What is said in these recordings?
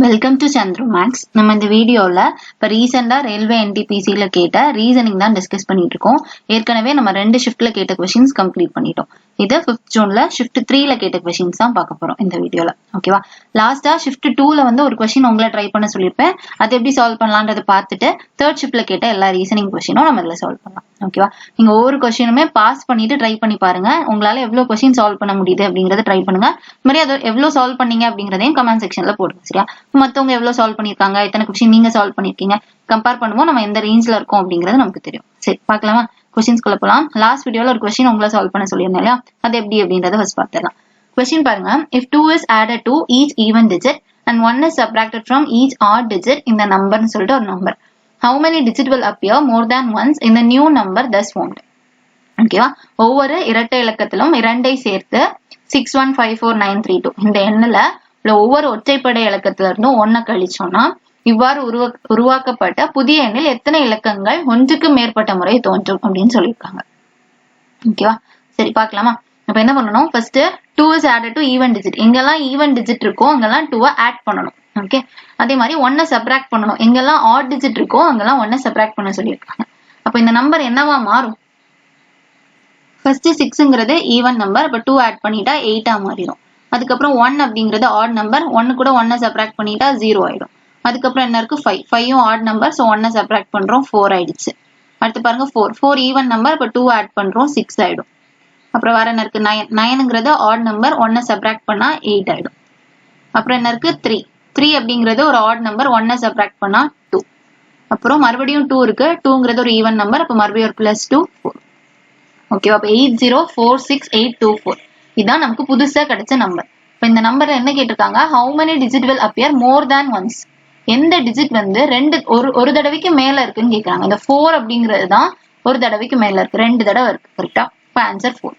Welcome to Chandru maths. நம்ம இந்த வீடியோல இப்போ ரீசெண்டா ரயில்வே என்டிபிசியில கேட்ட ரீசனிங் தான் டிஸ்கஸ் பண்ணிட்டு இருக்கோம். ஏற்கனவே நம்ம 2 ஷிஃப்ட்ல கேட்ட கொஸ்டின்ஸ் கம்ப்ளீட் பண்ணிட்டோம். இது 5th ஜூன்ல ஷிஃப்ட் 3ல கேட்ட கொஸ்டின்ஸ் தான் பார்க்க போறோம் இந்த வீடியோல. ஓகேவா? லாஸ்டா ஷிஃப்ட் 2ல வந்து ஒரு கொஸ்டின் உங்களை ட்ரை பண்ண சொல்லியிருப்பேன். அது எப்படி சால்வ் பண்ணலான்றதை பார்த்துட்டு 3rd ஷிஃப்ட்ல கேட்ட எல்லா ரீசனிங் கொஸ்டினும் நம்ம இதுல சால்வ் பண்ணலாம். ஓகேவா? நீங்க ஒவ்வொரு கொஸ்டினுமே பாஸ் பண்ணிட்டு ட்ரை பண்ணி பாருங்க. உங்களால எவ்வளவு கொஸ்டின் சால்வ் பண்ண முடியுது அப்படிங்கறத ட்ரை பண்ணுங்க. மாதிரி அதை எவ்வளவு சால்வ் பண்ணீங்க அப்படிங்கறதையும் கமெண்ட் செக்ஷன்ல போடுங்க. சரியா? மத்தவங்க எவ்வளவு சால்வ் பண்ணிருக்காங்க, எத்தனை கொஸ்டின் நீங்க சால்வ் பண்ணிருக்கீங்க, கம்பேர் பண்ணுவோம். நம்ம எந்த ரேஞ்ச்ல இருக்கோம் அப்படிங்கறது நமக்கு தெரியும். சரி, பார்க்கலாமா? கொஸ்டின்ஸ்குள்ள போலாம். லாஸ்ட் வீடியோல ஒரு கொஸ்டின் உங்களை சால்வ் பண்ண சொல்லியிருந்தேன் இல்லையா? அது எப்படி அப்படின்றத ஃபர்ஸ்ட் பார்த்துடலாம். கொஸ்டின் பாருங்க. If 2 is added to each even digit and 1 is subtracted from each odd digit in the number ன்னு சொல்லிட்டு ஒரு number, how many digit will appear more than once in the new number thus formed? ஓகேவா? ஒவ்வொரு இரட்டை இலக்கத்திலும் 2ஐ சேர்த்து 6154,932 இந்த எண்ணுல ஒவ்வொரு ஒற்றைப்படை இலக்கத்துல இருந்தும் 1 கழிச்சோம்னா இவ்வாறு உருவாக்கப்பட்ட புதிய எண்ணில் எத்தனை இலக்கங்கள் ஒன்றுக்கு மேற்பட்ட முறை தோன்றும் அப்படின்னு சொல்லியிருக்காங்க. ஓகேவா? சரி, பார்க்கலாமா? அப்ப என்ன பண்ணணும்? First 2 is added to even digit. எங்கெல்லாம் ஈவன் டிஜிட் இருக்கோ அங்கெல்லாம் 2 ஆட் பண்ணணும். ஓகே, அதே மாதிரி 1 சப்ராக்ட் பண்ணணும். எங்கெல்லாம் ஆட் டிஜிட் இருக்கோ அங்கெல்லாம் 1 சப்ராக்ட் பண்ண சொல்லியிருக்காங்க. அப்ப இந்த நம்பர் என்னவா மாறும்? ஃபர்ஸ்ட் 6ங்கிறது ஈவன் நம்பர். அப்ப 2 ஆட் பண்ணிட்டா 8ஆ மாறிடும். அதுக்கப்புறம் 1 அப்படிங்கிறது ஆட் நம்பர். 1 கூட 1 சப்ராக்ட் பண்ணிட்டா 0 ஆயிடும். அதுக்கப்புறம் என்ன இருக்கு? 5ம் ஆட் நம்பர். சோ 1 சப்ராக்ட் பண்றோம், 4 ஆயிடுச்சு. அடுத்து பாருங்க 4 ஈவன் நம்பர். அப்ப 2 ஆட் பண்றோம், 6 ஆயிடும். அப்புறம் வேற என்ன இருக்கு? 9ங்கிறது ஆட் நம்பர். 1 சப்ராக்ட் பண்ணா 8 ஆயிடும். அப்புறம் என்ன இருக்கு? 3 அப்படிங்கிறது ஒரு ஆட் நம்பர். 1 சப்ராக்ட் பண்ணா 2. அப்புறம் மறுபடியும் 2 இருக்கு. 2ங்கிறது ஒரு ஈவன் நம்பர். அப்ப மறுபடியும் ஒரு +2 4. ஓகேவா? அப்ப 8046,824 இதான் நமக்கு புதுசா கிடைச்ச நம்பர். இப்ப இந்த நம்பர்ல என்ன கேட்டிருக்காங்க? how many digit will appear more than once? எந்த டிஜிட் வந்து ஒரு தடவைக்கு மேல இருக்குன்னு கேக்குறாங்க. இந்த 4 அப்படிங்கிறது தான் ஒரு தடவைக்கு மேல இருக்கு, 2 தடவை இருக்கு. கரெக்டா? இப்ப ஆன்சர் 4.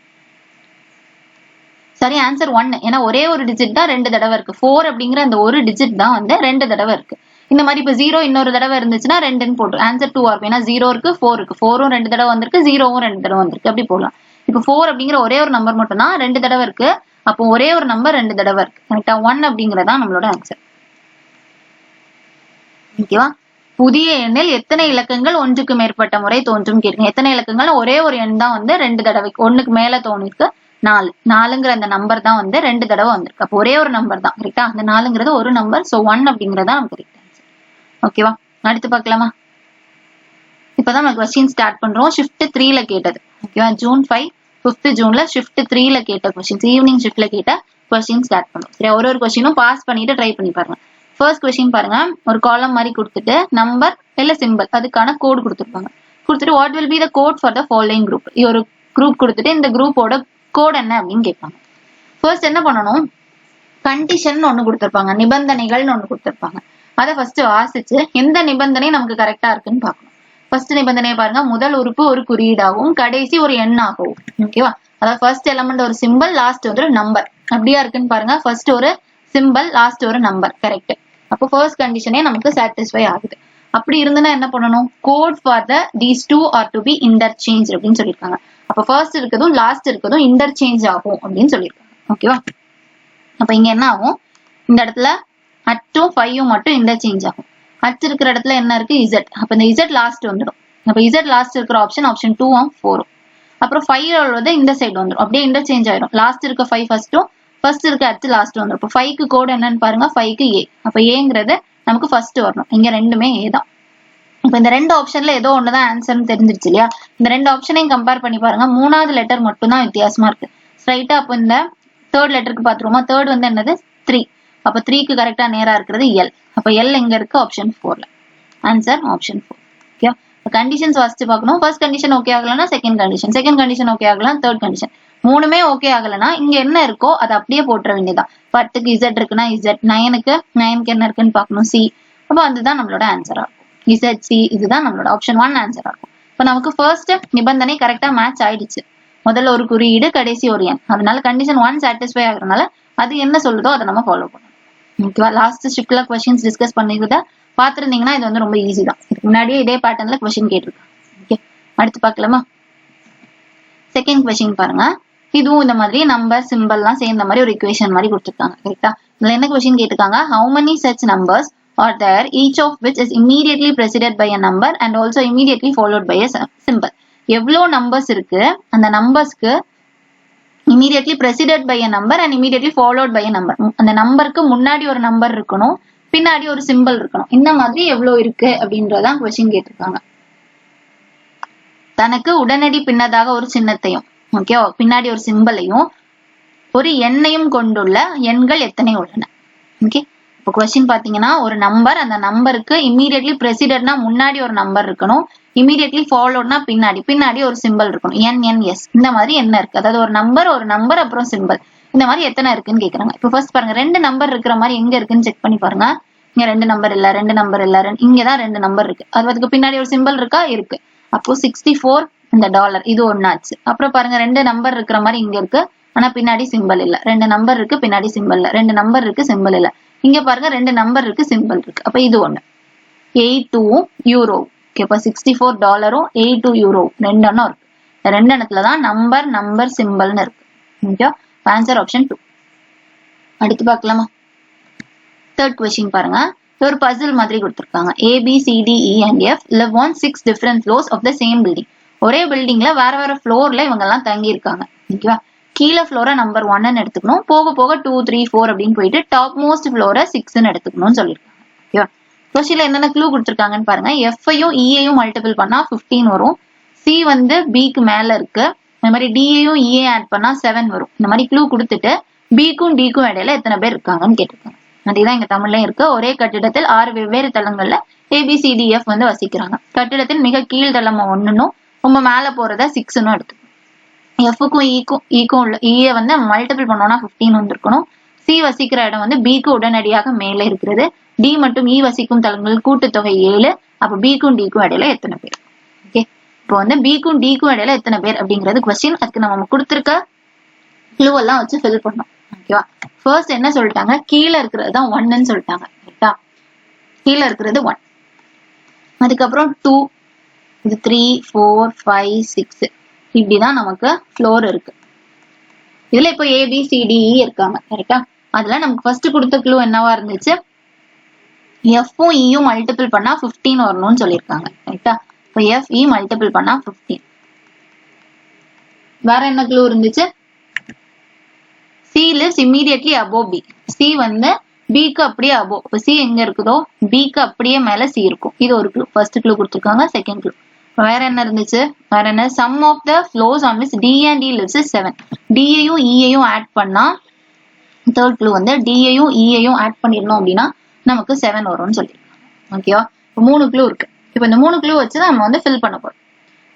சரி, ஆன்சர் 1. ஏன்னா ஒரே ஒரு டிஜிட் தான் 2 தடவை இருக்கு. 4 அப்படிங்கிற அந்த ஒரு டிஜிட் தான் வந்து 2 தடவை இருக்கு. இந்த மாதிரி இப்ப 0 இன்னொரு தடவை இருந்துச்சுன்னா 2ன்னு போட்டு ஆன்சர் 2 இருக்கும். ஏன்னா 0 இருக்கு, 4 இருக்கு. 4ம் 2 தடவை வந்திருக்கு, 0வும் 2 தடவை வந்திருக்கு. அப்படி போடலாம். இப்ப 4 அப்படிங்கிற ஒரே ஒரு நம்பர் மட்டும் தான் 2 தடவை இருக்கு. அப்போ ஒரே ஒரு நம்பர் 2 தடவை இருக்கு. கரெக்டா? 1 அப்படிங்கறதா நம்மளோட ஆன்சர். ஓகேவா? புதிய எண்ணில் எத்தனை இலக்கங்கள் ஒன்றுக்கு மேற்பட்ட முறை தோன்றும் கேட்குங்க. எத்தனை இலக்கங்கள்? ஒரே ஒரு எண் தான் வந்து 2 தடவைக்கு, 1க்கு மேல தோணிருக்கு. 4ங்கிற அந்த நம்பர் தான் வந்து 2 தடவை வந்திருக்கு. அப்போ ஒரே ஒரு நம்பர் தான். கரெக்டா? அந்த 4ங்கிறது ஒரு நம்பர். சோ 1 அப்படிங்கறதா நமக்கு கரெக்ட் ஆன்சர். ஓகேவா? அடுத்து பார்க்கலாமா? இப்பதான் நம்ம கொஸ்டின் ஸ்டார்ட் பண்றோம். ஷிஃப்ட் 3ல கேட்டது. ஓகேவா? ஜூன் 5th ஜூன்ல ஷிஃப்ட் 3ல கேட்ட கொஸ்டின்ஸ், ஈவினிங் ஷிஃப்ட்ல கேட்ட கொஸ்டின் ஸ்டார்ட் பண்றோம். சரியா? ஒரு கொஸ்டினும் பாஸ் பண்ணிட்டு ட்ரை பண்ணி பாருங்க. ஃபர்ஸ்ட் கொஸ்டின் பாருங்க. ஒரு காலம் மாதிரி கொடுத்துட்டு நம்பர் இல்ல சிம்பிள் அதுக்கான கோட் கொடுத்துருப்பாங்க. கொடுத்துட்டு what will be the code for the following group. ஒரு குரூப் கொடுத்துட்டு இந்த குரூப்போட கோட் என்ன அப்படின்னு கேட்பாங்க. ஃபர்ஸ்ட் என்ன பண்ணணும்? கண்டிஷன் ஒண்ணு கொடுத்திருப்பாங்க, நிபந்தனைகள்னு ஒண்ணு கொடுத்திருப்பாங்க. அதை ஃபர்ஸ்ட் வாசிச்சு எந்த நிபந்தனை நமக்கு கரெக்டா இருக்குன்னு பார்க்கணும். ஃபர்ஸ்ட் நிபந்தனையை பாருங்க. முதல் உறுப்பு ஒரு குறியீடாகவும் கடைசி ஒரு எண்ணாகவும். ஓகேவா? அதாவது ஃபர்ஸ்ட் எலமெண்ட் ஒரு சிம்பிள், லாஸ்ட் வந்து ஒரு நம்பர். அப்படியா இருக்குன்னு பாருங்க. ஃபர்ஸ்ட் ஒரு சிம்பிள், லாஸ்ட் ஒரு நம்பர். கரெக்ட். அப்போ ஃபர்ஸ்ட் கண்டிஷனே நமக்கு சாட்டிஸ்ஃபை ஆகுது. அப்படி இருந்தனா என்ன பண்ணணும்? Code for the these two are to be interchanged அப்படின்னு சொல்லியிருக்காங்க. அப்ப ஃபர்ஸ்ட் இருக்கதும் லாஸ்ட் இருக்கதும் இன்டர்சேஞ்ச் ஆகும் அப்படின்னு சொல்லியிருக்காங்க. ஓகேவா? அப்ப இங்க என்ன ஆகும்? இந்த இடத்துல அட்டும் 5ம் மட்டும் இன்டர்சேஞ்ச் ஆகும். அட் இருக்கிற இடத்துல என்ன இருக்கு? Z. அப்ப இந்த Z லாஸ்ட் வந்துடும். அப்ப Z லாஸ்ட் இருக்கிற ஆப்ஷன் 2ம் 4ம். அப்புறம் 5 உள்ளது இந்த சைடு வந்துடும். அப்படியே இன்டர்சேஞ்ச் ஆயிடும். லாஸ்ட் இருக்க 5 ஃபர்ஸ்டும், ஃபர்ஸ்ட் இருக்க அட் லாஸ்ட் வந்துடும். இப்போ 5க்கு கோட் என்னன்னு பாருங்க. 5க்கு A. அப்ப ஏங்கிறது நமக்கு ஃபர்ஸ்ட் வரணும். இங்க ரெண்டுமே A தான். இப்ப இந்த ரெண்டு ஆப்ஷன்ல ஏதோ ஒண்ணுதான் ஆன்சர்னு தெரிஞ்சிருச்சு இல்லையா? இந்த ரெண்டு ஆப்ஷனையும் கம்பேர் பண்ணி பாருங்க. 3வது லெட்டர் மட்டும் தான் வித்தியாசமா இருக்கு. ஸ்ட்ரைட்டா அப்ப இந்த 3rd லெட்டருக்கு பாத்துருவோமா? 3rd வந்து என்னது? 3. அப்ப 3க்கு கரெக்டா நேரா இருக்கிறது L. அப்ப L எங்க இருக்கு? ஆப்ஷன் 4ல. Answer option 4. ஓகே. கண்டிஷன்ஸ் வாசிச்சு பார்க்கணும். ஃபர்ஸ்ட் கண்டிஷன் ஓகே ஆகலன்னா second condition, second condition okay ஆகலாம் தேர்ட் கண்டிஷன். மூணுமே ஓகே ஆகலன்னா இங்க என்ன இருக்கோ அதை அப்படியே போட்டுற வேண்டியதான். 10க்கு Z இருக்குன்னா Z, 9க்கு என்ன இருக்குன்னு பார்க்கணும், C. அப்போ அதுதான் நம்மளோட ஆன்சரா இருக்கும். ZC இதுதான் நம்மளோட ஆப்ஷன் 1 ஆன்சரா இருக்கும். இப்ப நமக்கு ஃபர்ஸ்ட் நிபந்தனை கரெக்டா மேட்ச் ஆயிடுச்சு. முதல்ல ஒரு குறியீடு, கடைசி ஒரு எண். அதனால கண்டிஷன் 1 சாட்டிஸ்ஃபை ஆகுறதுனால அது என்ன சொல்லுதோ அதை நம்ம ஃபாலோ பண்ணணும். ஓகேவா? லாஸ்ட் ஷிஃப்ட்ல கொஸ்டின்ஸ் டிஸ்கஸ் பண்ணிக்கிறத பாத்துருந்தீங்கன்னா இது வந்து ரொம்ப ஈஸி தான். இதுக்கு முன்னாடியே இதே பேட்டர்ன்ல கொஸ்டின் கேட்டிருக்காங்க. ஓகே, அடுத்து பார்க்கலாமா? செகண்ட் கொஸ்டின் பாருங்க. இதுவும் இந்த மாதிரி நம்பர் சிம்பிள் எல்லாம் சேர்ந்த மாதிரி ஒரு இக்குவேஷன் மாதிரி கொடுத்துருக்காங்க. கரெக்டா? இதுல என்ன கொஸ்டின் கேட்டிருக்காங்க, how many such numbers are there each of which is immediately preceded by a number and also immediately followed by a symbol. எவ்வளோ நம்பர்ஸ் இருக்கு, அந்த நம்பர்ஸ்க்கு immediately preceded by a number and immediately followed by a number. அந்த நம்பருக்கு முன்னாடி ஒரு number இருக்கணும், பின்னாடி ஒரு சிம்பிள் இருக்கணும். இந்த மாதிரி எவ்வளவு இருக்கு அப்படின்றதான் கொஸ்டின் கேட்டிருக்காங்க. தனக்கு உடனடி பின்னதாக ஒரு சின்னத்தையும் ஓகே பின்னாடி ஒரு சிம்பிளையும் ஒரு எண்ணையும் கொண்டுள்ள எண்கள் எத்தனை உள்ளன. ஓகே இப்போ கொஸ்டின் பாத்தீங்கன்னா ஒரு நம்பர், அந்த நம்பருக்கு இம்மீடியட்லி பிரசிடெட்னா முன்னாடி ஒரு நம்பர் இருக்கணும், இம்மீடியட்லி ஃபாலோட்னா பின்னாடி ஒரு சிம்பிள் இருக்கணும். என்என்எஸ் இந்த மாதிரி என்ன இருக்கு, அதாவது ஒரு நம்பர் அப்புறம் சிம்பிள் இந்த மாதிரி எத்தனை இருக்குன்னு கேக்குறாங்க. இப்போ ஃபர்ஸ்ட் பாருங்க, 2 நம்பர் இருக்கிற மாதிரி எங்க இருக்குன்னு செக் பண்ணி பாருங்க. இங்க 2 நம்பர் இல்ல, 2 நம்பர் இல்ல, இங்கதான் 2 நம்பர் இருக்கு. அதுக்கு பின்னாடி ஒரு சிம்பிள் இருக்கா, இருக்கு. அப்போ 64 இந்த டாலர் இது ஒன்னாச்சு. அப்புறம் பாருங்க 2 நம்பர் இருக்கிற மாதிரி இங்க இருக்கு, ஆனா பின்னாடி சிம்பிள் இல்ல. 2 நம்பர் இருக்கு, பின்னாடி சிம்பிள் இல்ல. 2 நம்பர் இருக்கு, சிம்பிள் இல்ல. இங்க பாருங்க 2 நம்பர் இருக்கு, சிம்பிள் இருக்கு. அப்ப இது ஒண்ணு. 82 யூரோ. இப்ப $64 82 யூரோ 2 எண்ணம் இருக்கு. இந்த 2 எண்ணத்துலதான் நம்பர் சிம்பிள்னு இருக்கு. Okay answer option 2. அடுத்து பார்க்கலாமா. தேர்ட் கொஸ்டின் பாருங்க, ஒரு பசில் மாதிரி கொடுத்திருக்காங்க. ABCDE and F live on 6 different floors of the same building. ஒரே பில்டிங்ல வேற ஃப்ளோர்ல இவங்க எல்லாம் தங்கி இருக்காங்க. ஓகேவா, கீழே ஃப்ளோரை நம்பர் 1 எடுத்துக்கணும், போக 2 3 4 அப்படின்னு போயிட்டு டாப் மோஸ்ட் ஃப்ளோரை 6 எடுத்துக்கணும்னு சொல்லியிருக்காங்க. ஓகேவா, கொஸ்டின்ல என்னென்ன க்ளூ கொடுத்திருக்காங்கன்னு பாருங்க. F-ஐயும் E-ஐயும் மல்டிபிள் பண்ணா 15 வரும். C வந்து B-க்கு மேல இருக்கு. இந்த மாதிரி D-ஐயும் E-ஐயும் ஆட் பண்ணா 7 வரும். இந்த மாதிரி க்ளூ கொடுத்துட்டு B-க்கும் D-க்கும் இடையில எத்தனை பேர் இருக்காங்கன்னு கேட்டிருக்காங்க. அதுதான் இங்க தமிழ்லயும் இருக்கு. ஒரே கட்டிடத்தில் 6 வெவ்வேறு தளங்கள்ல ABCDF வந்து வசிக்கிறாங்க. கட்டிடத்தின் மிக கீழ் தளம் 1னும் ரொம்ப மேல போறத 6னும் எடுத்துக்கணும். F-க்கும் E-க்கும் உள்ள E-யை வந்து மல்டிபிள் பண்ணோம்னா 15 வந்திருக்கணும். C வசிக்கிற இடம் வந்து B-க்கு உடனடியாக மேலே இருக்கிறது. D மற்றும் E வசிக்கும் தளங்கள் கூட்டுத்தொகை 7. அப்ப B-க்கும் D-க்கும் இடையில எத்தனை பேர். ஓகே, இப்போ வந்து B-க்கும் D-க்கும் இடையில எத்தனை பேர் அப்படிங்கிறது கொஸ்டின். அதுக்கு நம்ம கொடுத்திருக்க க்ளூ எல்லாம் வச்சு ஃபில் பண்ணோம். ஓகேவா, ஃபர்ஸ்ட் என்ன சொல்லிட்டாங்க, கீழே இருக்கிறது தான் 1ன்னு சொல்லிட்டாங்க. கரெக்டா, கீழே இருக்கிறது 1. அதுக்கப்புறம் 2, இது 3 4 5 6 இப்படிதான் நமக்கு ஃப்ளோர் இருக்கு. இதுல இப்போ ABCDE இருக்காங்க. கரெக்டா, அதுல நமக்கு ஃபர்ஸ்ட் கொடுத்த க்ளூ என்னவா இருந்துச்சு, F-ம் E-யும் மல்டிபிள் பண்ணா 15 வரணும்னு சொல்லியிருக்காங்க. கரெக்டா, இப்போ F-E மல்டிபிள் பண்ணா 15. வேற என்ன க்ளூ இருந்துச்சு, C lives immediately above B. C வந்து B-க்கு அப்படியே above. இப்போ C எங்க இருக்குதோ B-க்கு அப்படியே மேல C இருக்கும். இது ஒரு க்ளூ. ஃபர்ஸ்ட் க்ளூ கொடுத்திருக்காங்க. செகண்ட் க்ளூ வேற என்ன இருந்துச்சு, வேற என்ன, sum of the floors on which D and E lives is 7. D-ஐயும் E-ஐயும் add பண்ணா, தேர்ட் க்ளூ வந்து D-ஐயும் E-ஐயும் ஆட் பண்ணிடணும் அப்படின்னா நமக்கு 7 வரும்னு சொல்லியிருக்காங்க. ஓகேவா, இப்போ 3 க்ளூ இருக்கு. இப்போ இந்த 3 க்ளூ வச்சு நம்ம வந்து ஃபில் பண்ண போறோம்.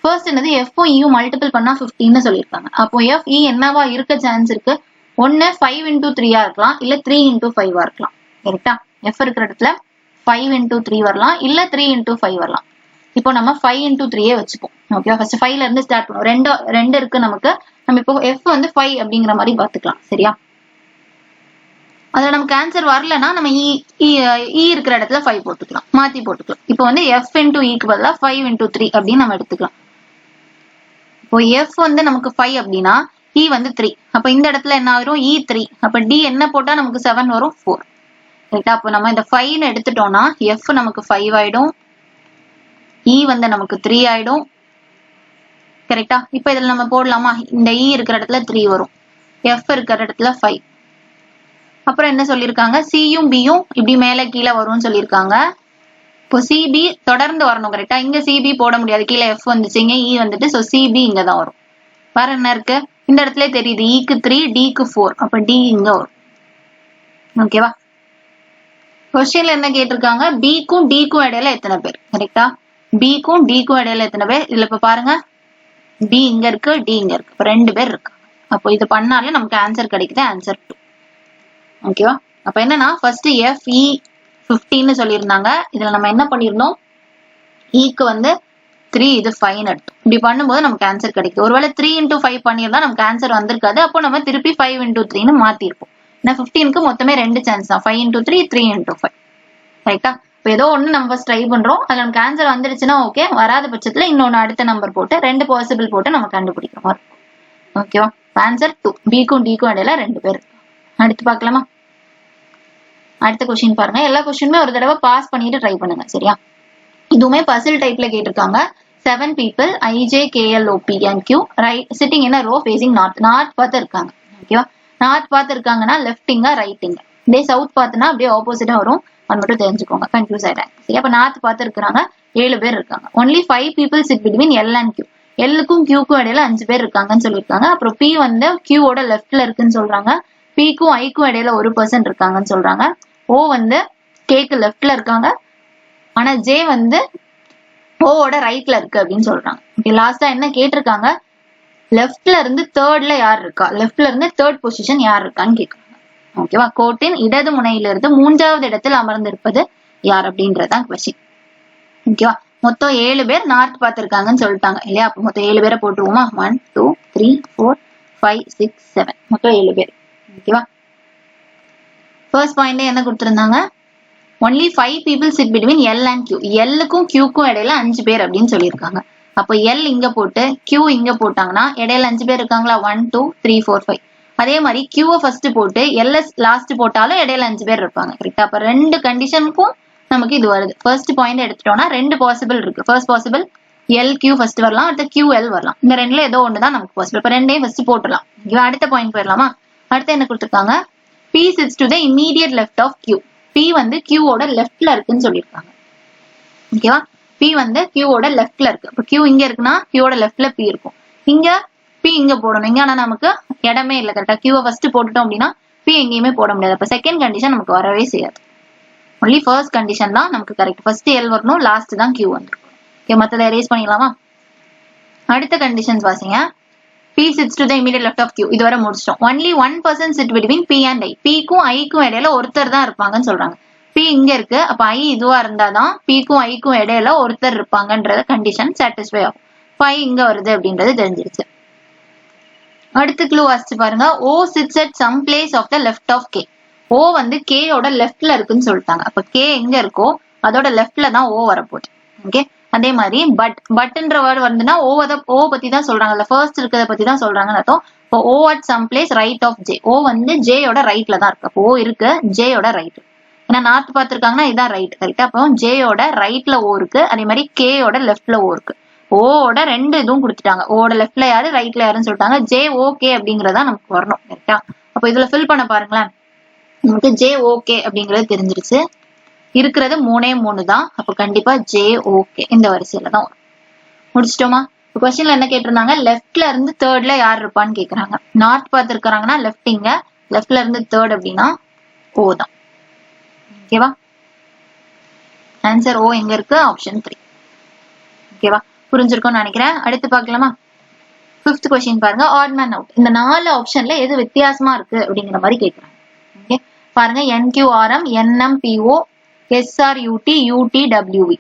ஃபர்ஸ்ட் என்னது, F-ம் E-யும் மல்டிபிள் பண்ணா 15 சொல்லியிருக்காங்க. அப்போ F-E என்னவா இருக்க சான்ஸ் இருக்கு, ஒன்னு 5 into 3 இருக்கலாம், இல்ல 3 into 5 இருக்கலாம். கரெக்டா, F இருக்கிற இடத்துல 5 into 3 வரலாம், இல்ல 3 into 5 வரலாம். இப்போ நம்ம 5 into 3 வச்சுப்போம். ஓகே, ஃபர்ஸ்ட் 5ல இருந்து ஸ்டார்ட் பண்ணுவோம். ரெண்டு இருக்கு நமக்கு. நம்ம இப்போ F வந்து 5 அப்படிங்கிற மாதிரி பாத்துக்கலாம். சரியா, அதுல நமக்கு ஆன்சர் வரலன்னா நம்ம E இருக்கிற இடத்துல 5 போட்டுக்கலாம், மாத்தி போட்டுக்கலாம். இப்போ வந்து F into E-க்கு பதிலா 5 into 3 அப்படின்னு நம்ம எடுத்துக்கலாம். இப்போ F வந்து நமக்கு 5 அப்படின்னா E வந்து 3. அப்ப இந்த இடத்துல என்ன ஆயிரும், E3. அப்ப D என்ன போட்டா நமக்கு 7 வரும், 4. ரைட்டா, அப்ப நம்ம இந்த 5 எடுத்துட்டோம்னா F நமக்கு 5 ஆயிடும், E வந்து நமக்கு 3 ஆயிடும். கரெக்டா, இப்ப இதுல நம்ம போடலாமா, இந்த E இருக்கிற இடத்துல 3 வரும், F இருக்கிற இடத்துல 5. அப்புறம் என்ன சொல்லியிருக்காங்க, C-யும் B-யும் இப்படி மேல கீழே வரும்னு சொல்லியிருக்காங்க. இப்போ CB தொடர்ந்து வரணும். கரெக்டா, இங்க CB போட முடியாது, கீழே F வந்துச்சு, இங்க E வந்துட்டு, சோ CB இங்கதான் வரும். வேற என்ன இருக்கு, இந்த இடத்துல தெரியுது E-க்கு 3 D-க்கு 4. அப்ப D இங்க வரும். ஓகேவா, கொஸ்டின்ல என்ன கேட்டிருக்காங்க, B-க்கும் D-க்கும் இடையில எத்தனை பேர். கரெக்டா, B-க்கும் D-க்கும் இடையில எத்தனை பேர். இதுல இப்ப பாருங்க, B இங்க இருக்கு, D இங்க இருக்கு, இப்ப 2 பேர் இருக்கு. அப்போ இது பண்ணாலே நமக்கு ஆன்சர் கிடைக்குது, ஆன்சர் 2. ஓகேவா, அப்ப என்னன்னா ஃபர்ஸ்ட் F-E 15 சொல்லியிருந்தாங்க. இதுல நம்ம என்ன பண்ணிருந்தோம், E-க்கு வந்து 3, இது 5 எடுத்தோம். இப்படி பண்ணும்போது நமக்கு ஆன்சர் கிடைக்குது. ஒருவேளை 3 into 5 பண்ணியிருந்தா நமக்கு ஆன்சர் வந்திருக்காது. அப்போ நம்ம திருப்பி 5 into 3ன்னு மாத்திருப்போம். ஏன்னா 15க்கு மொத்தமே 2 சான்ஸ் தான், 5 into 3 3 into 5. ரைட்டா, இப்போ ஏதோ ஒண்ணு நம்ம ஃபர்ஸ்ட் ட்ரை பண்றோம், அது நமக்கு ஆன்சர் வந்துருச்சுன்னா ஓகே, வராத பட்சத்துல இன்னொன்னு அடுத்த நம்பர் போட்டு 2 பாசிபிள் போட்டு நம்ம கண்டுபிடிக்கிற மாதிரி இருக்கும். ஓகேவா, ஆன்சர் 2. B-க்கும் D-க்கும் இடையில 2 பேர். அடுத்து பார்க்கலாமா. அடுத்த கொஸ்டின் பாருங்க. எல்லா கொஸ்டினுமே ஒரு தடவை பாஸ் பண்ணிட்டு ட்ரை பண்ணுங்க சரியா. இதுவுமே பசில் டைப்ல கேட்டிருக்காங்க. 7 people IJKLOP and Q right sitting in a row facing north. North பார்த்து இருக்காங்க ஓகேவா. நார்த் பார்த்து இருக்காங்கன்னா லெஃப்டிங்கா ரைட்டிங்க. இதே சவுத் பார்த்துனா அப்படியே ஆப்போசிட்டா வரும். அது மட்டும் தெரிஞ்சுக்கோங்க, கன்ஃபியூஸ் ஆயிடாங்க சரி. அப்ப நார்த் பார்த்து இருக்கிறாங்க, 7 பேர் இருக்காங்க. Only 5 people sit between L and Q. எல்லுக்கும் கியூக்கும் இடையில 5 பேர் இருக்காங்கன்னு சொல்லியிருக்காங்க. அப்புறம் பி வந்து கியூவோட லெஃப்ட்ல இருக்குன்னு சொல்றாங்க. பிக்கும் ஐக்கும் இடையில 1% இருக்காங்கன்னு சொல்றாங்க. ஓ வந்து கேக்கு லெஃப்ட்ல இருக்காங்க, ஆனா ஜே வந்து ஓவோட ரைட்ல இருக்கு அப்படின்னு சொல்றாங்க. லாஸ்டா என்ன கேட்டிருக்காங்க, லெஃப்ட்ல இருந்து தேர்ட்ல யார் இருக்கா, லெஃப்ட்ல இருந்து தேர்ட் பொசிஷன் யார் இருக்கான்னு கேட்கறாங்க ஓகேவா. கோட்டின் இடது முனையிலிருந்து 3வது இடத்தில் அமர்ந்திருப்பது யார் அப்படின்றதான் கொஸ்டின் ஓகேவா. மொத்தம் 7 பேர் நார்த் பார்த்திருக்காங்கன்னு சொல்லிட்டாங்க இல்லையா. அப்ப மொத்தம் 7 பேரை போட்டுருவோமா. 1 2 3 4 5 6 7 மொத்தம் 7 பேர் ஓகேவா. ஃபர்ஸ்ட் பாயிண்ட் என்ன கொடுத்திருந்தாங்க, only 5 people sit between L and Q. எல்லுக்கும் கியூக்கும் இடையில 5 பேர் அப்படின்னு சொல்லியிருக்காங்க. அப்ப எல் இங்க போட்டு கியூ இங்க போட்டாங்கன்னா இடையில 5 பேர் இருக்காங்களா. 1 2 3 4 5. அதே மாதிரி கியூவை ஃபர்ஸ்ட் போட்டு எல்எஸ் லாஸ்ட் போட்டாலும் இடையில 5 பேர் இருப்பாங்க கரெக்டா. அப்ப 2 கண்டிஷனுக்கும் நமக்கு இது வருது. ஃபர்ஸ்ட் பாயிண்ட் எடுத்துட்டோம்னா 2 பாசிபிள் இருக்கு. First possible L Q first வரலாம், அடுத்து கியூ எல் வரலாம். இந்த 2ல ஏதோ ஒண்ணுதான் நமக்கு பாசிபிள். இப்ப 2டையும் ஃபர்ஸ்ட் போட்டுடலாம். அடுத்த பாயிண்ட் போயிடலாமா. அடுத்து என்ன கொடுத்துருக்காங்க, P sits to the immediate left of Q. P வந்து கியூவோட லெஃப்ட்ல இருக்குன்னு சொல்லியிருக்காங்க ஓகேவா. P வந்து கியூவோட லெஃப்ட்ல இருக்கு. இப்ப கியூ இங்க இருக்குன்னா கியூவோட லெஃப்ட்ல P இருக்கும். இங்க P இங்க போடணும். இங்க ஆனா நமக்கு இடமே இல்லை கரெக்டா. கியூவை ஃபர்ஸ்ட் போட்டுட்டோம் அப்படின்னா P எங்கேயுமே போட முடியாது. அப்ப செகண்ட் கண்டிஷன் நமக்கு வரவே செய்யாது. ஒன்லி ஃபர்ஸ்ட் கண்டிஷன் தான் நமக்கு கரெக்ட். ஃபர்ஸ்ட் எல் வரணும், லாஸ்ட் தான் கியூ வந்துருக்கும். ஓகே, மத்ததை எரேஸ் பண்ணிடலாமா. அடுத்த கண்டிஷன்ஸ் வாசிங்க. P sits to the immediate left of Q. இதுவரை முடிச்சிட்டோம். Only 1% sit between P and I. Pக்கும் ஐக்கும் இடையில ஒருத்தர் தான் இருப்பாங்கன்னு சொல்றாங்க. P இங்க இருக்கு, அப்ப I இதுவா இருந்தாதான் Pக்கும் ஐக்கும் இடையில ஒருத்தர் இருப்பாங்கன்றத கண்டிஷன் சாட்டிஸ்ஃபை ஆகும். 5 இங்க வருது அப்படின்றது தெரிஞ்சிருச்சு. அடுத்த க்ளூ வாசிச்சு பாருங்க. O sits at some place of the left of K. O வந்து K ஓட லெஃப்ட்ல இருக்குன்னு சொல்லிட்டாங்க. அப்ப K எங்க இருக்கோ அதோட லெஃப்ட்ல தான் O வரப்போகுது. ஓகே, அதே மாதிரி பட்ன்ற வேர்டு வந்துன்னா O பத்தி தான் சொல்றாங்கல்ல, ஃபர்ஸ்ட் இருக்கிறத பத்தி தான் சொல்றாங்கன்னு அர்த்தம். இப்போ O at some place right of J. O வந்து J யோட ரைட்ல தான் இருக்கு. அப்போ O இருக்கு, J யோட ரைட். ஏன்னா நார்த் பார்த்திருக்காங்கன்னா இதான் ரைட் கரெக்டா. அப்போ J யோட ரைட்ல O இருக்கு, அதே மாதிரி K யோட லெஃப்ட்ல O இருக்கு. ஓட 2 இதுவும் கொடுத்துட்டாங்க. ஓட லெஃப்ட்ல யாரு ரைட்ல யாருன்னு சொல்லிட்டாங்க. ஜே ஓகே அப்படிங்கறதா நமக்கு வரணும் கரெக்டா. அப்ப இதுல ஃபில் பண்ண பாருங்களேன், நமக்கு ஜே ஓகே அப்படிங்கறது தெரிஞ்சிருச்சு. இருக்கிறது 3 தான். அப்ப கண்டிப்பா ஜே ஓகே இந்த வரிசையில தான் வரும். முடிச்சிட்டோமா. கொஸ்டின்ல என்ன கேட்டிருந்தாங்க, லெஃப்ட்ல இருந்து தேர்ட்ல யார் இருப்பான்னு கேக்குறாங்க. நார்த் பார்த்து இருக்கிறாங்கன்னா லெஃப்ட் இங்க, லெஃப்ட்ல இருந்து தேர்ட் அப்படின்னா ஓ தான். ஓகேவா. ஆன்சர் ஓ எங்க இருக்கு, ஆப்ஷன் 3. ஓகேவா, புரிஞ்சிருக்கும்னு நினைக்கிறேன். அடுத்து பார்க்கலாமா. 5th கொஸ்டின் பாருங்க. Odd man out. இந்த 4 ஆப்ஷன்ல எது வித்தியாசமா இருக்கு அப்படிங்கிற மாதிரி கேட்கறாங்க. ஓகே பாருங்க. NQRM, NMPO, SRUT, UTWV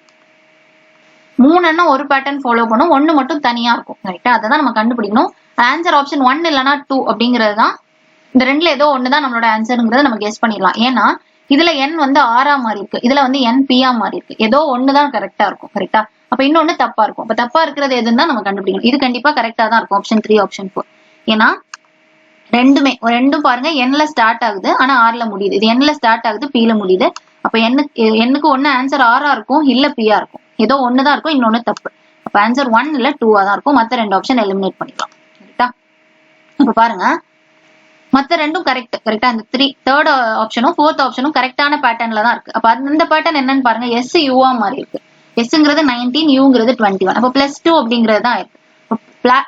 3 ஒரு பேட்டர்ன் ஃபாலோ பண்ணும், 1 மட்டும் தனியா இருக்கும் கரெக்டா. அதான் நம்ம கண்டுபிடிக்கணும். ஆன்சர் ஆப்ஷன் 1 இல்லனா 2 அப்படிங்கிறது தான். இந்த 2ல ஏதோ ஒண்ணு தான் நம்மளோட ஆன்சர்ங்கிறத நம்ம கெஸ் பண்ணிடலாம். ஏன்னா இதுல N வந்து R மாறி இருக்கு, இதுல வந்து NP மாறி இருக்கு. ஏதோ ஒண்ணு தான் கரெக்டா இருக்கும் கரெக்டா. அப்ப இன்னொன்னு தப்பா இருக்கும். அப்ப தப்பா இருக்கிறது எதுன்னு தான் நம்ம கண்டுபிடிக்கணும். இது கண்டிப்பா கரெக்டா தான் இருக்கும், ஆப்ஷன் 3 ஆப்ஷன் 4. ஏன்னா ரெண்டும் பாருங்க Nல ஸ்டார்ட் ஆகுது ஆனா Rல முடியுது. இது Nல ஸ்டார்ட் ஆகுது, Pல முடியுது. அப்ப Nக்கு ஒண்ணு ஆன்சர் R இருக்கும், இல்ல P இருக்கும். ஏதோ ஒண்ணு தான் இருக்கும், இன்னொன்னு தப்பு. அப்ப ஆன்சர் 1 இல்ல 2 தான் இருக்கும். மத்த 2 ஆப்ஷன் எலிமினேட் பண்ணிடலாம் கரெக்டா. அப்ப பாருங்க, மத்த 2ம் கரெக்டா. அந்த தேர்ட் ஆப்ஷனும் 4th ஆப்ஷனும் கரெக்டான பேட்டர்ன்ல தான் இருக்கு. அப்ப அந்த பேட்டர்ன் என்னன்னு பாருங்க. S U மாறி இருக்கு. Sங்கிறது 19, Uங்கிறது 21. அப்ப +2 அப்படிங்கிறது தான் இருக்கு.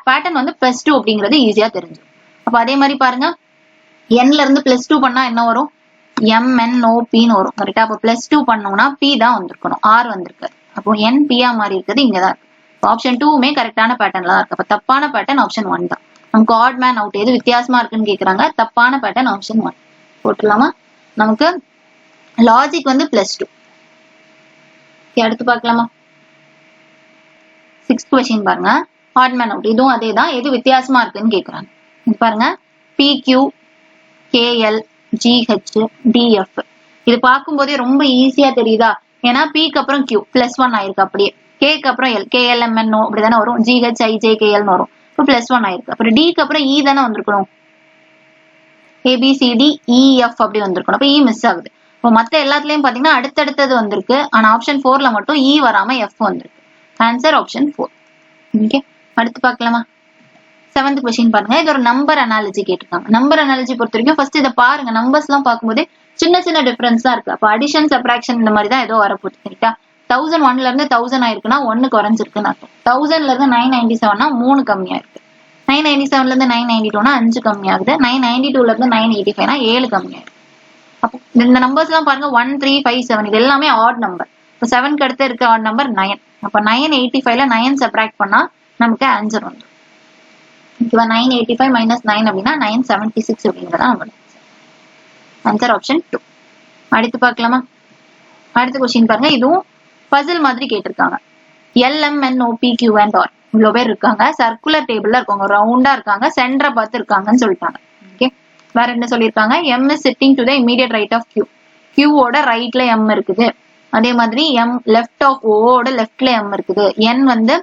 பேட்டர்ன் வந்து +2 அப்படிங்கிறது ஈஸியா தெரிஞ்சிடும். அப்ப அதே மாதிரி பாருங்க, Nல இருந்து +2 பண்ணா என்ன வரும், MNOPன்னு வரும் கரெக்டா. அப்ப +2 பண்ணோம்னா P தான் வந்திருக்கணும், R வந்திருக்காரு. அப்போ NP மாறி இருக்கிறது இங்கதான் இருக்கு. ஆப்ஷன் 2மே கரெக்டான பேட்டர்ன்ல தான் இருக்கு. அப்ப தப்பான பேட்டர்ன் ஆப்ஷன் 1 தான். நமக்கு ஆட் மேன் அவுட் எது வித்தியாசமா இருக்குன்னு கேக்குறாங்க. தப்பான பேட்டர்ன் ஆப்ஷன் 1 போட்டுலாமா. நமக்கு லாஜிக் வந்து +2. அடுத்து பார்க்கலாமா. 6th கொஸ்டின் பாருங்க. ஆட் மேன் அவுட் இதுவும் அதே தான், எது வித்தியாசமா இருக்குன்னு கேக்குறாங்க. பாருங்க, PQ, KL, GH, DF. இது பார்க்கும்போதே ரொம்ப ஈஸியா தெரியுதா. ஏன்னா Pக்கு அப்புறம் Q +1 ஆயிருக்கு. அப்படியே Kக்கு அப்புறம் L, KLMNO அப்படிதானே வரும். GH, IJ, KLன்னு வரும். இப்போ +1 ஆயிருக்கு. அப்புறம் Dக்கு அப்புறம் E தானே வந்திருக்கணும். ABCD EF அப்படி வந்திருக்கணும். அப்ப E மிஸ் ஆகுது. இப்போ மத்த எல்லாத்துலயும் பாத்தீங்கன்னா அடுத்தடுத்தது வந்திருக்கு. ஆனா ஆப்ஷன் 4ல மட்டும் இ வராம எஃப் வந்திருக்கு. Answer option 4. ஓகே, அடுத்து பார்க்கலாமா? 7th கொஸ்டின் பாருங்க. இது ஒரு நம்பர் அனாலஜி கேட்டிருக்காங்க. நம்பர் அனாலஜி பொறுத்த வரைக்கும் ஃபர்ஸ்ட் இதை பாருங்க. நம்பர்ஸ் எல்லாம் பார்க்கும்போது சின்ன சின்ன டிஃபரன்ஸ் தான் இருக்கு. அப்ப அடிஷன் சப்ராக்ஷன் இந்த மாதிரி தான் ஏதோ வரப்போகுது. கரெக்டா? 1001ல இருந்து 1000 ஆயிருக்குன்னா 1 குறைஞ்சிருக்குன்னு அர்த்தம். 1000ல இருந்து 997னா 3 கம்மியா இருக்கு. 997ல இருந்து 992னா 5 கம்மியாகுது. 992ல இருந்து 985னா 7 கம்மியா இருக்கு. அப்போ இந்த நம்பர்ஸ் எல்லாம் பாருங்க 1 3 5 7 இது எல்லாமே ஆட் நம்பர். இப்போ 7க்கு அடுத்து இருக்க ஆட் நம்பர் 9. அப்ப 985ல 9 சப்ராக்ட் பண்ணா நமக்கு ஆன்சர் வந்துடும். ஓகேவா? 985 மைனஸ் 9 அப்படின்னா 976 அப்படிங்கிறதா நம்மளோட ஆன்சர் ஆப்ஷன் 2. அடுத்து பார்க்கலாமா? அடுத்த கொஸ்டின் பாருங்க. இதுவும் பசில் மாதிரி கேட்டிருக்காங்க. LMNOPQR இவ்வளவு பேர் இருக்காங்க. சர்க்குலர் டேபிள்ல இருக்காங்க, ரவுண்டா இருக்காங்க, சென்டரை பார்த்து இருக்காங்கன்னு சொல்லிட்டாங்க. ஓகே, வேற என்ன சொல்லியிருக்காங்க? M is sitting to the immediate right of Q. Q ஓட ரைட்ல M இருக்குது. அதே மாதிரி M லெஃப்ட் ஆஃப் O ஓட லெஃப்ட்ல M இருக்குது. N வந்து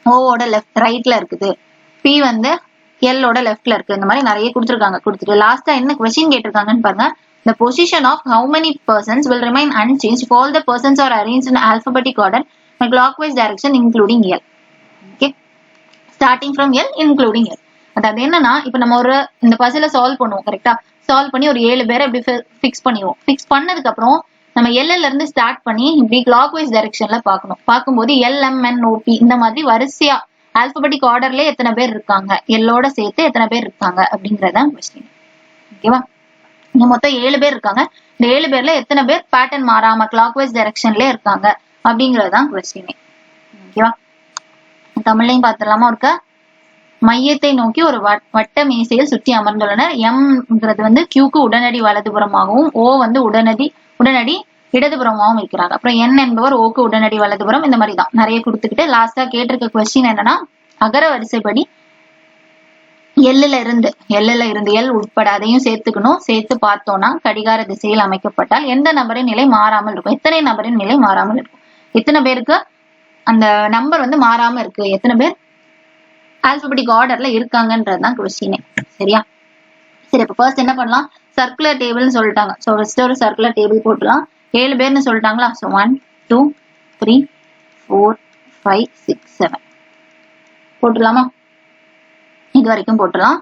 O ஓட லெஃப்ட் ரைட்ல இருக்குது. P வந்து L ஓட லெஃப்ட்ல இருக்கு. இந்த மாதிரி நிறைய கொடுத்துருக்காங்க. கொடுத்துட்டு லாஸ்டா என்ன கொஸ்டின் கேட்டிருக்காங்கன்னு பாருங்க. The position of how many persons will remain unchanged if all the persons are arranged in alphabetic order in clockwise direction including L. Okay, starting from L including L. அதாவது என்னன்னா, இப்ப நம்ம ஒரு இந்த பசில சால்வ் பண்ணுவோம். கரெக்டா? Solve பண்ணி ஒரு 7 பேரை இப்படி ஃபிக்ஸ் பண்ணிடுவோம். ஃபிக்ஸ் பண்ணதுக்கு அப்புறம் நம்ம எல்ல இருந்து ஸ்டார்ட் பண்ணி இப்படி கிளாக்வைஸ் டைரக்ஷன்ல பார்க்கணும். பார்க்கும்போது LMNOP இந்த மாதிரி வரிசையா ஆல்பபெட்டிக் ஆர்டர்ல எத்தனை பேர் இருக்காங்க, எல்லோட சேர்த்து எத்தனை பேர் இருக்காங்க அப்படிங்கறதான் கொஸ்டின். ஓகேவா? இங்க மொத்தம் 7 பேர் இருக்காங்க. இந்த 7 பேர்ல எத்தனை பேர் பேட்டர்ன் மாறாம கிளாக்வைஸ் டைரக்ஷன்ல இருக்காங்க அப்படிங்கறதுதான் கொஸ்டின். ஓகேவா? தமிழ்லையும் பார்த்துடலாமா? இருக்க மையத்தை நோக்கி ஒரு வட்ட மேசையில் சுற்றி அமர்ந்துள்ளனர். எம்ங்கிறது வந்து கியூக்கு உடனடி வலதுபுறமாகவும், ஓ வந்து உடனடி இடதுபுறமாகவும் இருக்கிறாங்க. அப்புறம் என் என்பவர் ஓக்கு உடனடி வலதுபுறம். இந்த மாதிரி தான் நிறைய கொடுத்துக்கிட்டு லாஸ்டா கேட்டிருக்க கொஸ்டின் என்னன்னா, அகர வரிசைப்படி எல்லுல இருந்து எல் உட்பட அதையும் சேர்த்துக்கணும். சேர்த்து பார்த்தோம்னா கடிகார திசையில் அமைக்கப்பட்டால் எந்த நபரின் நிலை மாறாமல் இருக்கும், எத்தனை நபரின் நிலை மாறாமல் இருக்கும், எத்தனை பேருக்கு அந்த நம்பர் வந்து மாறாம இருக்கு, எத்தனை பேர் ஆல்பபெட்டிக் ஆர்டர்ல இருக்காங்கன்றதுதான் கொஸ்டினே. சரியா? சரி, இப்ப ஃபர்ஸ்ட் என்ன பண்ணலாம்? சர்க்குலர் டேபிள்னு சொல்லிட்டாங்க. ஸோ ஃபர்ஸ்ட் ஒரு சர்க்குலர் டேபிள் போட்டுலாம். 7 பேர்னு சொல்லிட்டாங்களா? ஸோ 1 2 3 4 5 6 7 போட்டுலாமா? இது வரைக்கும் போட்டுலாம்.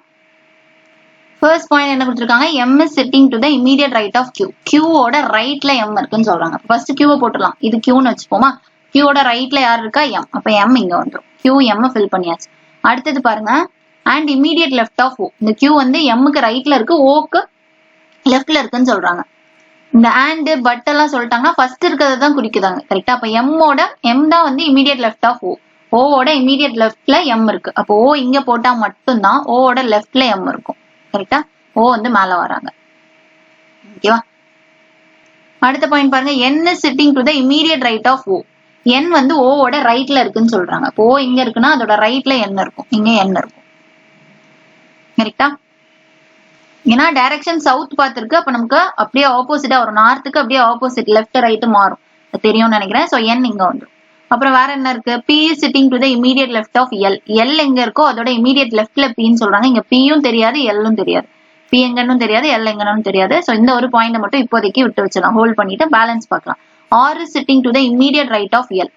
ஃபர்ஸ்ட் பாயிண்ட் என்ன கொடுத்துருக்காங்க? M is sitting to the immediate right of Q. Q ஓட ரைட்ல M இருக்குன்னு சொல்றாங்க. ஃபர்ஸ்ட் Q போட்டுலாம். இது Qன்னு வச்சுப்போமா? Q ஓட ரைட்ல யார் இருக்கா? M. அப்ப M இங்க வந்துடும். Q M ஃபில் பண்ணியாச்சு. அடுத்தது பாருங்க, and immediate left of O. இந்த Q வந்து M-க்கு ரைட்ல இருக்கு, O-க்கு லெஃப்ட்ல இருக்குன்னு சொல்றாங்க. இந்த and but எல்லாம் சொல்லிட்டாங்கன்னா ஃபர்ஸ்ட் இருக்கிறத தான் குறிக்குதாங்க. கரெக்டா? அப்ப M தான் வந்து immediate left of O. O ஓட immediate leftல M இருக்கு. அப்போ O இங்க போட்டா மட்டும்தான் O ஓட லெஃப்ட்ல M இருக்கும். கரெக்டா? O வந்து மேல வராங்க. ஓகேவா? அடுத்த பாயிண்ட் பாருங்க, N is sitting to the immediate right of O. N வந்து O ஓட ரைட்ல இருக்குன்னு சொல்றாங்க. அப்போ O இங்க இருக்குன்னா அதோட ரைட்ல N இருக்கும், இங்க N இருக்கும். கரெக்டா? ஏன்னா டைரக்ஷன் சவுத் பார்த்திருக்கு. அப்ப நமக்கு அப்படியே ஆப்போசிட்டா வரும். நார்த்துக்கு அப்படியே ஆப்போசிட் லெஃப்ட் ரைட் மாறும். தெரியும்னு நினைக்கிறேன். சோ N இங்க வந்துடும். அப்புறம் வேற என்ன இருக்கு? P is sitting to the immediate left of L. L எங்க இருக்கோ அதோட இமீடியட் லெஃப்ட்ல Pன்னு சொல்றாங்க. இங்க Pயும் தெரியாது, Lலும் தெரியாது. P எங்கன்னு தெரியாது, L எங்கன்னு தெரியாது. சோ இந்த ஒரு பாயிண்ட் மட்டும் இப்போதைக்கு விட்டு வச்சிடலாம். ஹோல்ட் பண்ணிட்டு பேலன்ஸ் பார்க்கலாம். R is sitting to the immediate right of L.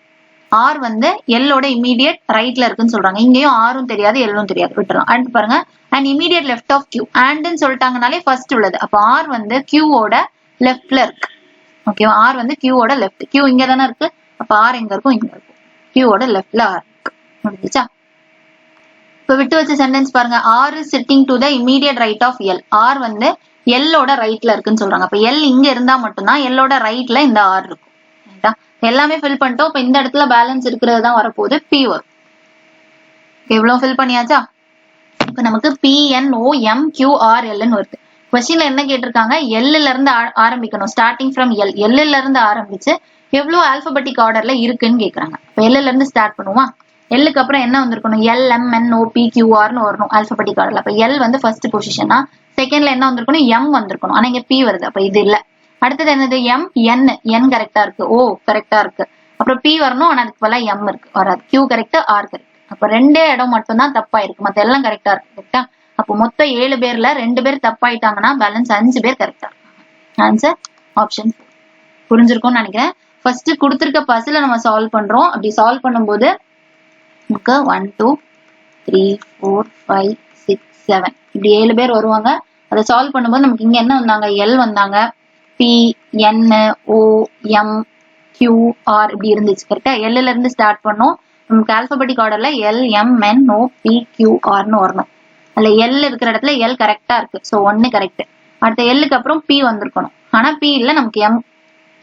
R வந்து L ஓட இமீடியட் ரைட்ல இருக்குன்னு சொல்றாங்க. இங்கேயும் Rயும் தெரியாது, Lலும் தெரியாது, விட்டுறலாம். அடுத்து பாருங்க, and immediate left of Q. and சொல்லிட்டாங்கனாலே ஃபர்ஸ்ட் உள்ளது. அப்ப R வந்து Q ஓட லெஃப்ட்ல இருக்கு. ஓகேவா? R வந்து Q ஓட லெஃப்ட். Q இங்க தானே இருக்கு. அப்ப R எங்க இருக்கும்? இங்க இருக்கும். Q ஓட லெஃப்ட்ல R இருக்கு. முடிஞ்சுச்சா? இப்ப விட்டு வச்ச சென்டென்ஸ் பாருங்க. R is sitting to the immediate right of L. R வந்து L ஓட ரைட்ல இருக்குன்னு சொல்றாங்க. அப்ப L இங்க இருந்தா மட்டும்தான் L ஓட ரைட்ல இந்த R இருக்கும். எல்லாமே ஃபில் பண்ணிட்டோம். இப்ப இந்த இடத்துல பேலன்ஸ் இருக்கிறது தான் வரப்போகுது. P வரும். எவ்வளவு ஃபில் பண்ணியாச்சா? இப்ப நமக்கு PNOMQRLன்னு வருது. கொஸ்டின்ல என்ன கேட்டிருக்காங்க? Lல இருந்து ஆரம்பிக்கணும். Starting from L. Lல இருந்து ஆரம்பிச்சு எவ்வளவு ஆல்பபெட்டிக் ஆர்டர்ல இருக்குன்னு கேக்குறாங்க. Lல இருந்து ஸ்டார்ட் பண்ணுவோமா? Lக்கு அப்புறம் என்ன வந்திருக்கணும்? LMNOPQRன்னு வரணும் ஆல்பபெட்டிக் ஆர்டர்ல. அப்ப L வந்து ஃபர்ஸ்ட் பொசிஷனா, செகண்ட்ல என்ன வந்திருக்கணும்? M வந்திருக்கணும். ஆனா இங்க P வருது. அப்ப இது இல்ல. அடுத்தது என்னது? N கரெக்டா இருக்கு, O கரெக்டா இருக்கு. அப்புறம் P வரணும், ஆனா அதுக்கு பதிலா M இருக்கு, வராது. Q correct, R correct. அப்ப 2 இடம் மட்டும் தான் தப்பா இருக்கு, மத்த எல்லாம் கரெக்டா இருக்கு. கரெக்டா? அப்போ மொத்தம் 7 பேர்ல 2 பேர் தப்பாயிட்டாங்கன்னா பேலன்ஸ் 5 பேர் கரெக்டா இருக்காங்க. Answer option 4. புரிஞ்சிருக்கும்னு நினைக்கிறேன். ஃபர்ஸ்ட் கொடுத்திருக்க பசில நம்ம சால்வ் பண்றோம். அப்படி சால்வ் பண்ணும்போது நமக்கு 1 2 3 4 5 6 7 இப்படி 7 பேர் வருவாங்க. அதை சால்வ் பண்ணும்போது நமக்கு இங்க என்ன வந்தாங்க, எல் வந்தாங்க, பி என் ஓ எம் கியூ ஆர் இப்படி இருந்துச்சு. கரெக்டா? எல்ல இருந்து ஸ்டார்ட் பண்ணோம். நமக்கு ஆல்பபெட்டிக் ஆர்டர்ல எல் எம் என் ஓ பி கியூ ஆர்னு வரணும். அதுல எல் இருக்கிற இடத்துல எல் கரெக்டா இருக்கு. So 1 correct. அடுத்த எல்லுக்கு அப்புறம் பி வந்திருக்கணும். ஆனா பி இல்ல, நமக்கு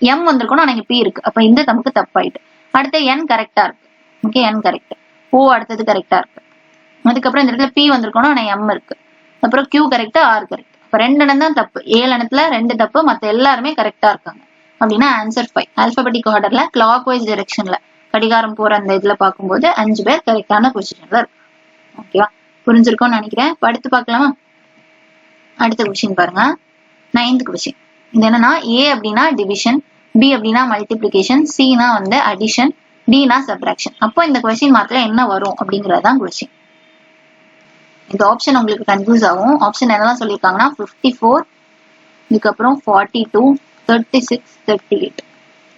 எம் வந்திருக்கணும். ஆனா இங்க பி இருக்கு. அப்ப இந்த நமக்கு தப்பாயிட்டு. அடுத்த என் கரெக்டா இருக்கு. ஓகே, என் கரெக்ட். ஓ அடுத்தது கரெக்டா இருக்கு. அதுக்கப்புறம் இந்த இடத்துல பி வந்திருக்கணும். ஆனா எம் இருக்கு. அப்புறம் கியூ கரெக்ட், ஆர் கரெக்ட். அப்ப 2 எண்ணம் தான் தப்பு. 7 எண்ணத்துல 2 தப்பு, மத்த எல்லாருமே கரெக்டா இருக்காங்க. அப்படின்னா ஆன்சர் 5. ஆல்பபெட்டிக் ஆர்டர்ல கிளாக் வைஸ் டைரக்ஷன்ல கடிகாரம் போற அந்த இதுல பார்க்கும்போது 5 பேர் கரெக்டான பொசிஷன்ல இருக்கு. ஓகேவா? புரிஞ்சிருக்கும்னு நினைக்கிறேன். அடுத்து பார்க்கலாமா? அடுத்த கொஸ்டின் பாருங்க. 9th question. இது என்னன்னா, ஏ அப்படின்னா டிவிஷன், பி அப்படின்னா மல்டிபிளிகேஷன், சினா வந்து அடிஷன், டினா சப்ராக்ஷன். அப்போ இந்த கொஸ்டின் மார்க்ல என்ன வரும் அப்படிங்கறதான் கொஸ்டின். இந்த ஆப்ஷன் உங்களுக்கு கன்ஃபியூஸ் ஆகும். ஆப்ஷன் என்னெல்லாம் சொல்லியிருக்காங்கன்னா 54, இதுக்கப்புறம் 42, 36, 38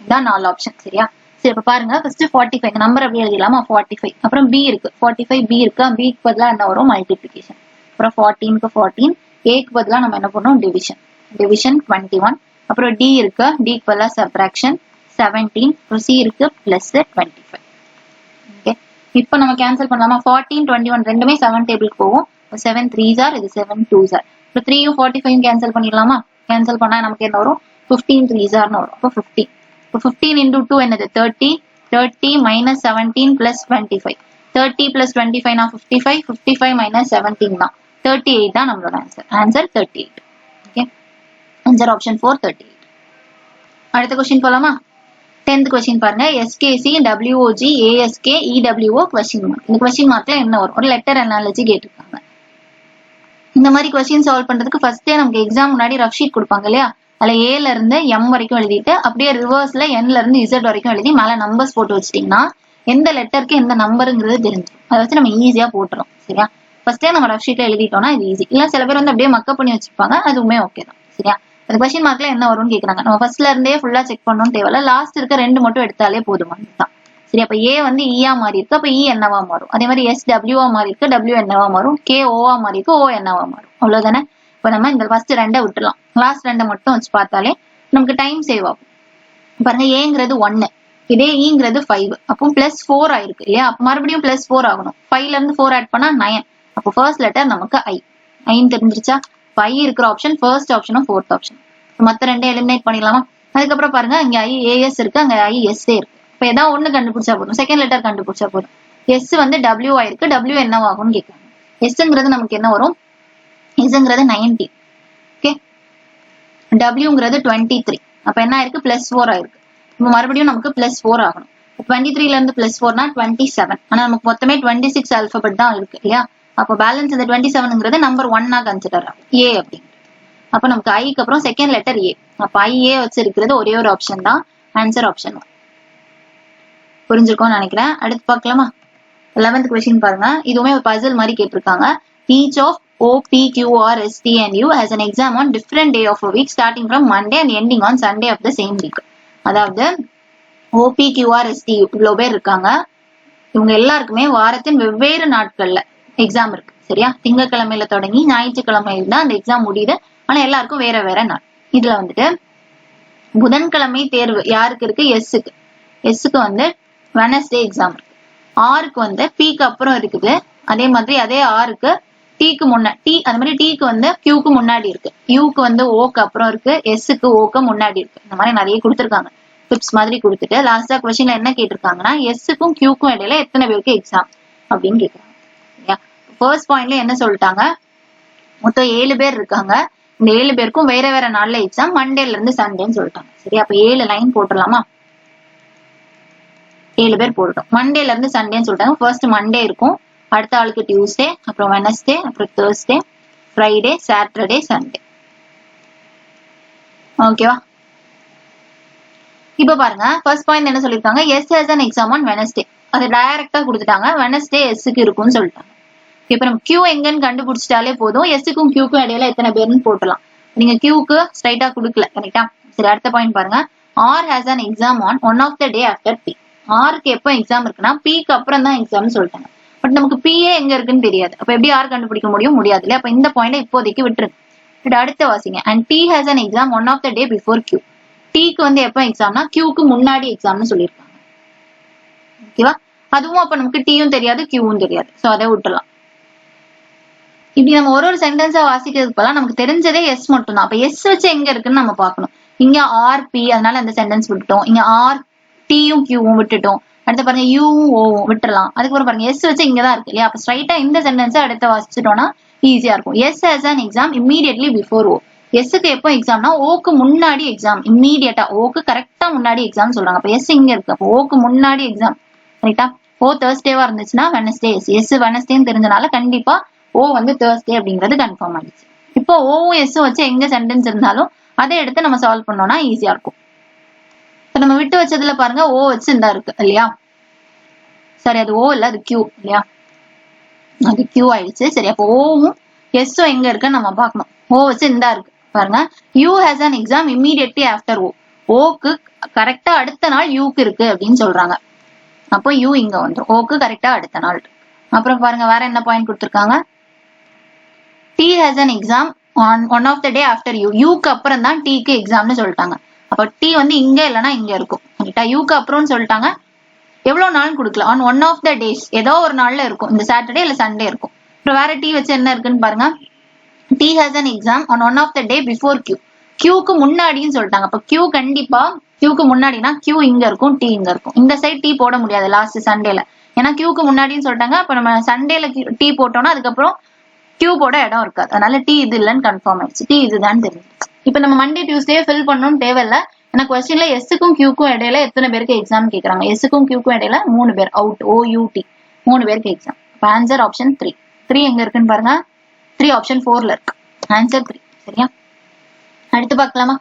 இதான் 4 ஆப்ஷன். சரியா? சரி, இப்ப பாருங்க. ஃபர்ஸ்ட் 45 நம்பர் அப்படியே எழுதிடலாமா? 45. அப்புறம் பி இருக்கு, 45 பி இருக்கு. பிக்கு பதிலா என்ன வரும்? மல்டிபிளிகேஷன். அப்புறம் 14க்கு 14, ஏக்கு பதிலா நம்ம என்ன பண்ணோம்? டிவிஷன். டிவிஷன் 21. அப்புறம் டி இருக்கு, டிக்கு பதிலா சப்ராக்ஷன் 17. அப்புறம் சி இருக்கு பிளஸ் 25. ஓகே, இப்போ நம்ம கேன்சல் பண்ணலாமா? 14 21 ரெண்டுமே 7 டேபிளுக்கு போகும். 7 3s ஆர், இது 7 2s ஆர். இப்போ 3யும் 45 கேன்சல் பண்ணிடலாமா? கேன்சல் பண்ணா நமக்கு என்ன வரும்? 15 3s ஆர்னு வரும். அப்போ 15. இப்போ 15 into 2 என்னது? 30. 30 minus 17 plus 25. 30 plus 25 na 55. 55 minus 17 தான் 38 தான் நம்மளோட answer. Answer 38. Okay, answer option 4 38. அடுத்த கொஸ்டின் போலாமா? 10th கொஸ்டின் பாருங்க. SKC WOG ASK EWO question mark. இந்த கொஸ்டின் மார்க்ல என்ன வரும்? ஒரு லெட்டர் அனாலஜி கேட்டிருக்காங்க. இந்த மாதிரி கொஸ்டின் சால்வ் பண்றதுக்கு ஃபர்ஸ்டே நமக்கு எக்ஸாம் முன்னாடி ரஃப் ஷீட் கொடுப்பாங்க இல்லையா? அதுல ஏல இருந்து எம் வரைக்கும் எழுதிட்டு அப்படியே ரிவர்ஸ்ல என்ல இருந்து இசட் வரைக்கும் எழுதி மேல நம்பர்ஸ் போட்டு வச்சிட்டீங்கன்னா எந்த லெட்டருக்கு எந்த நம்பருங்கிறது தெரிஞ்சிடும். அதை வச்சு நம்ம ஈஸியா போட்டுறோம். சரியா? ஃபர்ஸ்டே நம்ம ரஃப் ஷீட்ல எழுதிட்டோம்னா இது ஈஸி. இல்ல சில பேர் வந்து அப்படியே மக்கப் பண்ணி வச்சிருப்பாங்க, அதுவுமே ஓகே தான். சரியா? அந்த கொஸ்டின் மார்க்ல என்ன வரும்னு கேக்குறாங்க. நம்ம ஃபர்ஸ்ட்ல இருந்தே ஃபுல்லா செக் பண்ணணும்னு தேவையில்ல. லாஸ்ட் இருக்க 2 மட்டும் எடுத்தாலே போதுமானது தான். சரி, அப்ப ஏ வந்து ஈயா மாறி இருக்கு, அப்ப இ என்னவா மாறும்? அதே மாதிரி எஸ் டபிள்யூவா மாறி இருக்கு, டபிள்யூ என்னவா மாறும்? கே ஓவா மாறி இருக்கு, ஓ என்னவா மாறும்? அவ்வளவுதானே? இப்ப நம்ம இந்த ஃபர்ஸ்ட் 2 விட்டுலாம். லாஸ்ட் 2 மட்டும் வச்சு பார்த்தாலே நமக்கு டைம் சேவ் ஆகும். பாருங்க, ஏங்கிறது 1, இதே ஈங்கிறது 5. அப்போ +4 ஆயிருக்கு இல்லையா? அப்ப மறுபடியும் +4 ஆகணும். 5ல இருந்து 4 ஆட் பண்ணா 9. அப்போ ஃபர்ஸ்ட் லெட்டர் நமக்கு ஐ. ஐன்னு தெரிஞ்சிருச்சா? ஐ இருக்கிற ஆப்ஷன் ஃபர்ஸ்ட் ஆப்ஷனும் 4th ஆப்ஷன். மத்த 2 எலிமினேட் பண்ணிடலாமா? அதுக்கப்புறம் பாருங்க, இங்க ஐ ஏஎஸ் இருக்கு, அங்க ஐ எஸ்ஏ இருக்கு. இப்ப ஏதாவது ஒண்ணு கண்டுபிடிச்சா போதும். செகண்ட் லெட்டர் கண்டுபிடிச்சா போதும். எஸ் வந்து டபிள்யூ ஆயிருக்கு, டபிள்யூ என்னவாகும்னு கேட்கறாங்க. எஸ்ங்கிறது நமக்கு என்ன வரும்? எஸ்ங்கிறது 90. ஓகே, டபிள்யூங்கிறது 23. அப்ப என்ன ஆயிருக்கு? +4 ஆயிருக்கு. இப்ப மறுபடியும் நமக்கு +4 ஆகணும். 23ல இருந்து +4னா 27. ஆனா நமக்கு மொத்தமே 26 ஆல்பபெட் தான் இருக்கு இல்லையா? அப்ப பேலன்ஸ் இந்த 27ங்கிறது நம்பர் 1 கன்சிடர் ஆகும், ஏ அப்படிங்கிறது. அப்ப நமக்கு ஐக்கு அப்புறம் செகண்ட் லெட்டர் ஏ. அப்ப ஐஏ வச்சிருக்கிறது ஒரே ஒரு ஆப்ஷன் தான். Answer option 1. புரிஞ்சிருக்கும்னு நினைக்கிறேன். அடுத்து பார்க்கலாமா? 11th கொஸ்டின் பாருங்க. இதுவுமே ஒரு பசில் மாதிரி கேட்டிருக்காங்க. Each of O, P, Q, R, S, T and U has an exam on different day of a week starting from Monday and ending on Sunday of the same week. அதாவது O, P, Q, R, S, T இவ்வளவு பேர் இருக்காங்க. இவங்க எல்லாருக்குமே வாரத்தின் வெவ்வேறு நாட்கள்ல exam இருக்கு. சரியா? திங்கட்கிழமையில தொடங்கி ஞாயிற்றுக்கிழமையில தான் அந்த எக்ஸாம் முடியுது. ஆனா எல்லாருக்கும் வேற வேற நாள். இதுல வந்துட்டு புதன்கிழமை தேர்வு யாருக்கு இருக்கு? எஸ்ஸுக்கு. எஸ்ஸுக்கு வந்து வெனஸ்டே எக்ஸாம் இருக்கு. ஆருக்கு வந்து பிக்கு அப்புறம் இருக்குது. அதே மாதிரி அதே ஆருக்கு டிக்கு முன்னாடி டி, அது மாதிரி டிக்கு வந்து கியூக்கு முன்னாடி இருக்கு. யூக்கு வந்து ஓக்கு அப்புறம் இருக்கு. எஸ்ஸுக்கு ஓக்கு முன்னாடி இருக்கு. இந்த மாதிரி நிறைய கொடுத்துருக்காங்க. டிப்ஸ் மாதிரி கொடுத்துட்டு லாஸ்டா கொஸ்டின்ல என்ன கேட்டிருக்காங்கன்னா, எஸ்ஸுக்கும் கியூக்கும் இடையில எத்தனை பேருக்கு எக்ஸாம் அப்படின்னு கேட்கறாங்க. ஃபர்ஸ்ட் பாயிண்ட்ல என்ன சொல்லிட்டாங்க? மொத்தம் 7 பேர் இருக்காங்க. இந்த 7 பேருக்கும் வேற வேற நாள்ல எக்ஸாம், மண்டேல இருந்து சண்டேன்னு சொல்லிட்டாங்க. சரி, அப்ப 7 லைன் போட்டுடலாமா? 7 பேர் போட்டுட்டோம். மண்டேல இருந்து சண்டேன்னு சொல்லிட்டாங்க. ஃபர்ஸ்ட் மண்டே இருக்கும், அடுத்த ஆளுக்கு டியூஸ்டே, அப்புறம் வெனஸ்டே, அப்புறம் தேர்ஸ்டே, ஃப்ரைடே, சாட்டர்டே, சண்டே. ஓகேவா? இப்ப பாருங்க, ஃபர்ஸ்ட் பாயிண்ட் என்ன சொல்லிருக்காங்க? S has an exam on Wednesday. அது டைரக்டா கொடுத்துட்டாங்க. வெனஸ்டே எஸ்ஸுக்கு இருக்கும்னு சொல்லிட்டாங்க. இப்ப நம்ம கியூ எங்கன்னு கண்டுபிடிச்சிட்டாலே போதும். எஸ்ஸுக்கும் கியூக்கும் இடையில எத்தனை பேர்னு போட்டலாம். நீங்க கியூக்கு ஸ்ட்ரைட்டா கொடுக்கல, கரெக்டா? சரி, அடுத்த பாயிண்ட் பாருங்க. R has an exam on one of the day after P. ஆருக்கு எப்போ எக்ஸாம் இருக்குன்னா பிக்கு அப்புறம் தான் எக்ஸாம்னு சொல்லிட்டாங்க. பட் நமக்கு பிஏ எங்க இருக்குன்னு தெரியாது. அப்ப எப்படி ஆர் கண்டுபிடிக்க முடியாது இல்லையா? அப்ப இந்த பாயிண்ட் இப்போதைக்கு விட்டுருக்கு. பட் அடுத்த வாசிங்க. And T has an exam one of the day before Q. டிக்கு வந்து எப்போ எக்ஸாம்னா கியூக்கு முன்னாடி எக்ஸாம்னு சொல்லியிருக்காங்க. ஓகேவா? அதுவும் அப்ப நமக்கு டியும் தெரியாது கியூவும் தெரியாது. சோ அதை விட்டுலாம். இப்படி நம்ம ஒரு சென்டென்ஸா வாசிக்கிறதுக்கு பதிலா நமக்கு தெரிஞ்சதே எஸ் மட்டும் தான். அப்ப எஸ் வச்சு எங்க இருக்குன்னு நம்ம பார்க்கணும். இங்க ஆர் பி, அதனால அந்த சென்டென்ஸ் விட்டுட்டோம். இங்க ஆர் டியும் கியூவும் விட்டுட்டோம். அடுத்து பாருங்க யூவும் ஓவும் விட்டுறலாம். அதுக்கப்புறம் பாருங்க எஸ் வச்சு இங்கதான் இருக்கு இல்லையா? அப்ப ஸ்ட்ரைட்டா இந்த சென்டென்ஸை அடுத்த வாசிச்சிட்டோம்னா ஈஸியா இருக்கும். S has an exam immediately before O. எஸ்க்கு எப்போ எக்ஸாம்னா ஓக்கு முன்னாடி எக்ஸாம். இம்மீடியட்டா ஓக்கு கரெக்டா முன்னாடி எக்ஸாம் சொல்றாங்க. அப்ப எஸ் இங்க இருக்கு. அப்போ ஓக்கு முன்னாடி எக்ஸாம். ரைட்டா? ஓ தேர்ஸ்டேவா இருந்துச்சுன்னா வெனஸ்டே எஸ். எஸ் வெனஸ்டேன்னு தெரிஞ்சனால கண்டிப்பா ஓ வந்து தேர்ஸ்டே அப்படிங்கிறது கன்ஃபார்ம் ஆயிடுச்சு. இப்போ ஓவும் எஸ்ஸும் வச்சு எங்க சென்டென்ஸ் இருந்தாலும் அதை எடுத்து நம்ம சால்வ் பண்ணோம்னா ஈஸியா இருக்கும். இப்ப நம்ம விட்டு வச்சதுல பாருங்க ஓ வச்சு இந்த இருக்கு இல்லையா? சரி, அது ஓ இல்ல, அது கியூ இல்லையா? அது கியூ ஆயிடுச்சு. சரி, அப்போ ஓவும் எஸ்ஸும் எங்க இருக்குன்னு நம்ம பார்க்கணும். ஓ வச்சு இந்த இருக்கு பாருங்க. You has an exam immediately after O. ஓக்கு கரெக்டா அடுத்த நாள் யூக்கு இருக்கு அப்படின்னு சொல்றாங்க. அப்போ யூ இங்க வந்துடும். ஓக்கு கரெக்டா அடுத்த நாள். அப்புறம் பாருங்க வேற என்ன பாயிண்ட் கொடுத்திருக்காங்க. T has an exam on one of the day after U. யூக்கு அப்புறம் தான் டிக்கு எக்ஸாம்னு சொல்லிட்டாங்க. அப்ப டி வந்து இங்க இல்லைன்னா இங்க இருக்கும். கரெக்டா? யூக்கு அப்புறம்னு சொல்லிட்டாங்க. எவ்வளவு நாள் கொடுக்கலாம்? On one of the days, ஏதோ ஒரு நாள்ல இருக்கும். இந்த சாட்டர்டே இல்ல சண்டே இருக்கும். அப்புறம் வேற டி வச்சு என்ன இருக்குன்னு பாருங்க. T has an exam on one of the day before Q. கியூக்கு முன்னாடின்னு சொல்லிட்டாங்க. அப்ப கியூ கண்டிப்பா கியூக்கு முன்னாடினா கியூ இங்க இருக்கும், டி இங்க இருக்கும். இந்த சைட் டி போட முடியாது லாஸ்ட் சண்டேல. ஏன்னா கியூக்கு முன்னாடின்னு சொல்லிட்டாங்க. அப்ப நம்ம சண்டேல டி போட்டோம்னா அதுக்கப்புறம் கியூ போட இடம் இருக்காது. அதனால டி இது இல்லைன்னு கன்ஃபார்ம் ஆயிடுச்சு. டி இதுதான் தெரிஞ்சிச்சு. இப்ப நம்ம மண்டே டியூஸ்டே ஃபில் பண்ணணும்னு தேவையில்ல. ஏன்னா கொஸ்டின்ல எஸ்ஸுக்கும் கியூக்கும் இடையில எத்தனை பேருக்கு எக்ஸாம் கேட்கறாங்க? எஸ்ஸுக்கும் கியூக்கும் இடையில 3 பேர் அவுட். OUT 3 பேருக்கு எக்ஸாம். Answer option 3. 3 எங்க இருக்குன்னு பாருங்க. 3 ஆப்ஷன் 4ல இருக்கு. ஆன்சர் 3. சரியா? அடுத்து பார்க்கலாமா?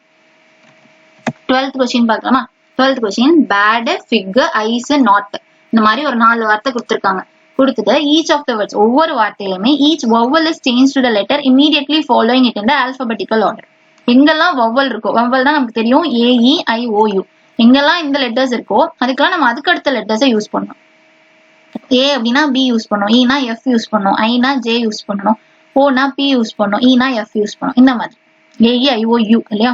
12th கொஸ்டின் பார்க்கலாமா? 12th கொஸ்டின் பேட், ஃபிக், ஐஸ், நாட் இந்த மாதிரி ஒரு 4 வார்த்தை கொடுத்திருக்காங்க. கொடுத்துட்டு ஈச் ஆஃப் த வேர்ட்ஸ் ஒவ்வொரு வார்த்தையிலுமே each vowel is changed to the letter immediately following it in the alphabetical order. எங்கெல்லாம் vowel இருக்கோ, vowel தான் நமக்கு தெரியும் AEIOU. எங்கெல்லாம் இந்த லெட்டர்ஸ் இருக்கோ அதுக்கெல்லாம் நம்ம அதுக்கு அடுத்த லெட்டர்ஸை யூஸ் பண்ணணும். ஏ அப்படின்னா பி யூஸ் பண்ணணும், ஈனா எஃப் யூஸ் பண்ணணும், ஐனா ஜே யூஸ் பண்ணணும், ஓனா பி யூஸ் பண்ணணும், ஈனா எஃப் யூஸ் பண்ணணும். இந்த மாதிரி AEIOU இல்லையா?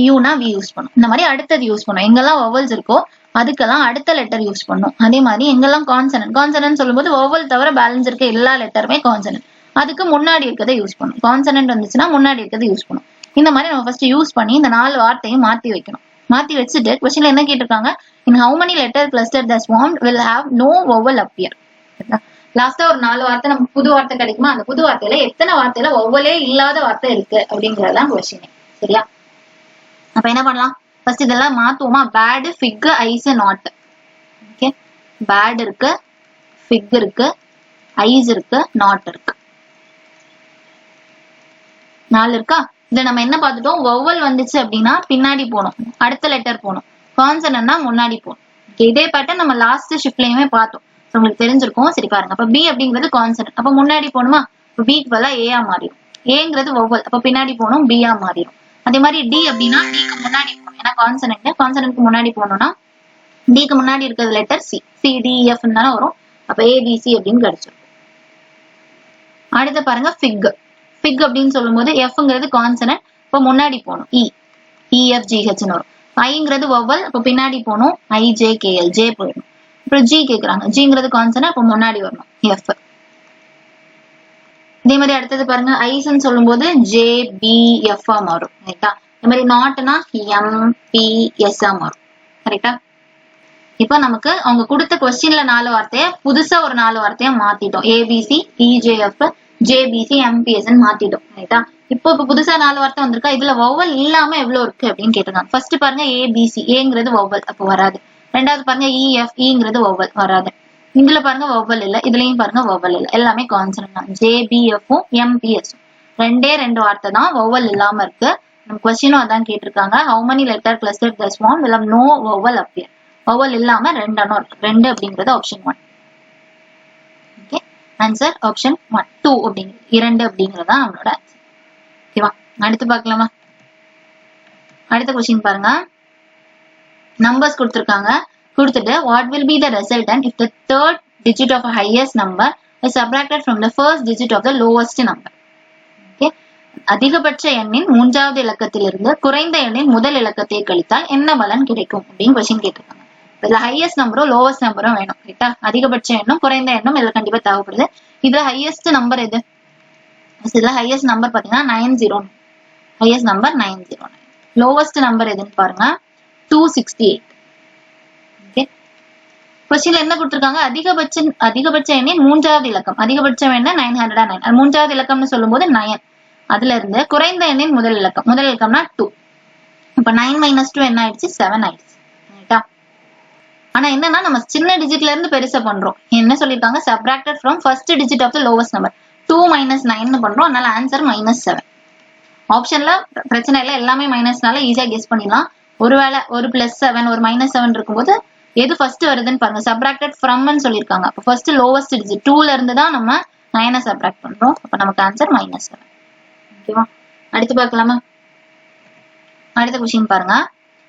யூனா வி யூஸ் பண்ணும். இந்த மாதிரி அடுத்தது யூஸ் பண்ணும். எங்கெல்லாம் வவல்ஸ் இருக்கோ அதுக்கெல்லாம் அடுத்த லெட்டர் யூஸ் பண்ணும். அதே மாதிரி எங்கெல்லாம் கான்சனன்ட் சொல்லும்போது வவல் தவிர பேலன்ஸ் இருக்க எல்லா லெட்டருமே கான்சனன்ட். அதுக்கு முன்னாடி இருக்கிறத யூஸ் பண்ணும். கான்சனன்ட் வந்துச்சுன்னா முன்னாடி இருக்கிறத யூஸ் பண்ணும். இந்த மாதிரி நம்ம ஃபர்ஸ்ட் யூஸ் பண்ணி இந்த 4 வார்த்தையும் மாத்தி வைக்கணும். மாத்தி வச்சுட்டு கொஸ்டின்ல என்ன கேட்டிருக்காங்க? in how many letter cluster the swarm will have no vowel appear. லாஸ்டா ஒரு 4 வார்த்தை நமக்கு புது வார்த்தை கிடைக்குமா? அந்த புது வார்த்தையில எத்தனை வார்த்தையில வவலே இல்லாத வார்த்தை இருக்கு அப்படிங்கறதுதான் கொஸ்டின். சரியா? அப்ப என்ன பண்ணலாம்? ஃபர்ஸ்ட் இதெல்லாம் மாத்துவோமா? Bat, fig, ice, not. Okay, bat இருக்கு, ஃபிக் இருக்கு, ஐஸ் இருக்கு, நாட் இருக்கு. 4 இருக்கா? இத நம்ம என்ன பார்த்துட்டோம்? வவல் வந்துச்சு அப்படின்னா பின்னாடி போகணும், அடுத்த லெட்டர் போகணும். கான்சனன்ட்னா முன்னாடி போகணும். இதே பேட்டர்ன் நம்ம லாஸ்ட் ஷிஃப்ட்லயுமே பார்த்தோம். உங்களுக்கு தெரிஞ்சிருக்கும். சரி பாருங்க. அப்ப பி அப்படிங்கிறது கான்சனன்ட். அப்ப முன்னாடி போகணுமா? பிக்கு பதிலா ஏயா மாறிடும். ஏங்கிறது வவல். அப்ப பின்னாடி போகணும், பியா மாறிடும். அதே மாதிரி டி அப்படின்னா டிக்கு முன்னாடி போகணும். ஏன்னா கான்சனன்ட்க்கு முன்னாடி போகணும்னா டிக்கு முன்னாடி இருக்கிறது லெட்டர் சி. CDEF தானே வரும். அப்ப ABC அப்படின்னு கிடைச்சிருக்கும். அடுத்து பாருங்க ஃபிக். ஃபிக் அப்படின்னு சொல்லும் போது எஃப்ங்கிறது கான்சனன்ட். இப்ப முன்னாடி போகணும் EFGHன்னு வரும். ஐங்கிறது வவல். அப்ப பின்னாடி போகணும் IJKL, ஜே போயிடணும். அப்புறம் ஜி கேக்குறாங்க. ஜிங்கிறது கான்சனன்ட். அப்ப முன்னாடி வரணும் எஃப். இதே மாதிரி அடுத்தது பாருங்க ஐஸ்ன்னு சொல்லும் போது JBF மாறும். ரைட்டா? இந்த மாதிரி நாட்னா MPS மாறும். கரெக்டா? இப்ப நமக்கு அவங்க கொடுத்த கொஸ்டின்ல 4 வார்த்தைய புதுசா ஒரு 4 வார்த்தையா மாத்திட்டோம். ABC, EJF, JBC, MPS மாத்திட்டோம். ரைட்டா? இப்போ புதுசா 4 வார்த்தை வந்திருக்கா? இதுல வவல் இல்லாம எவ்வளவு இருக்கு அப்படின்னு கேட்டிருக்காங்க. ஃபர்ஸ்ட் பாருங்க ABC, ஏங்கிறது வவல், அப்ப வராது. ரெண்டாவது பாருங்க EF, ங்கிறது வவல், வராது. இதுல பாருங்க வவல் இல்ல, இதுலயும் பாருங்க வவல் இல்ல. எல்லாமே கான்சனன்ட் தான். JBF-உம் MPS-உம் 2 வார்த்தை தான் வவல் இல்லாம இருக்கு. நம்ம கொஸ்டினும் அதான் கேட்டிருக்காங்க. how many letter clustered the swarm will have no vowel appear. Vowel இல்லாம 2 இருக்கு. 2 அப்படிங்கிறது ஆப்ஷன் 1. Okay, answer option 1. 2 அப்படிங்கிறது 2 அப்படிங்கறதா நம்மளோட ஆன்சர். ஓகேவா? அடுத்து பார்க்கலாமா? அடுத்த கொஸ்டின் பாருங்க. நம்பர்ஸ் கொடுத்திருக்காங்க. கொடுத்துட்டு what will be the resultant if the third digit of a highest number is subtracted from the first digit of the lowest number. Okay. அதிகபட்ச எண்ணின் மூன்றாவது இலக்கத்திலிருந்து குறைந்த எண்ணின் முதல் இலக்கத்தை கழித்தால் என்ன பலன் கிடைக்கும் அப்படின்னு கொஸ்டின் கேட்டிருக்காங்க. இதுல ஹையஸ்ட் நம்பரும் லோவஸ்ட் நம்பரும் வேணும். ரைட்டா? அதிகபட்ச எண்ணும் குறைந்த எண்ணும் இதுல கண்டிப்பா தேவைப்படுது. இதுல ஹையஸ்ட் நம்பர் எது? இதுல ஹையஸ்ட் நம்பர் பாத்தீங்கன்னா 909. Highest number 909. லோவஸ்ட் நம்பர் எதுன்னு பாருங்க 268. ஓகே. கொஸ்டின்ல என்ன கொடுத்திருக்காங்க? அதிகபட்ச எண்ணின் மூன்றாவது இலக்கம். அதிகபட்சம் என்ன? 909. மூன்றாவது இலக்கம்னு சொல்லும் போது 9. அதுல இருந்து குறைந்த எண்ணின் முதல் இலக்கம். முதல் இலக்கம்னா 2. இப்ப 9 - 2 என்ன ஆயிடுச்சு? 7 ஆயிடுச்சு. ஆனா என்னன்னா நம்ம சின்ன டிஜிட்ல இருந்து பெருசா பண்றோம். என்ன சொல்லிருக்காங்க? subtracted from first digit of the lowest number. 2 - 9 பண்றோம். அதனால ஆன்சர் -7. ஆப்ஷன்ல பிரச்சனை இல்ல, எல்லாமே மைனஸ்னால ஈஸியா கெஸ் பண்ணிடலாம். ஒருவேளை ஒரு +7 ஒரு -7 இருக்கும்போது எது ஃபர்ஸ்ட் வருதுன்னு பாருங்க. subtracted from ன்னு சொல்லிருக்காங்க. அப்ப ஃபர்ஸ்ட் லோவஸ்ட் டிஜிட் 2ல இருந்து தான் நம்ம 9 சப்ராக்ட் பண்றோம். அப்ப நமக்கு ஆன்சர் -7. ஓகேவா? அடுத்து பார்க்கலாமா? அடுத்த கொஸ்டின் பாருங்க.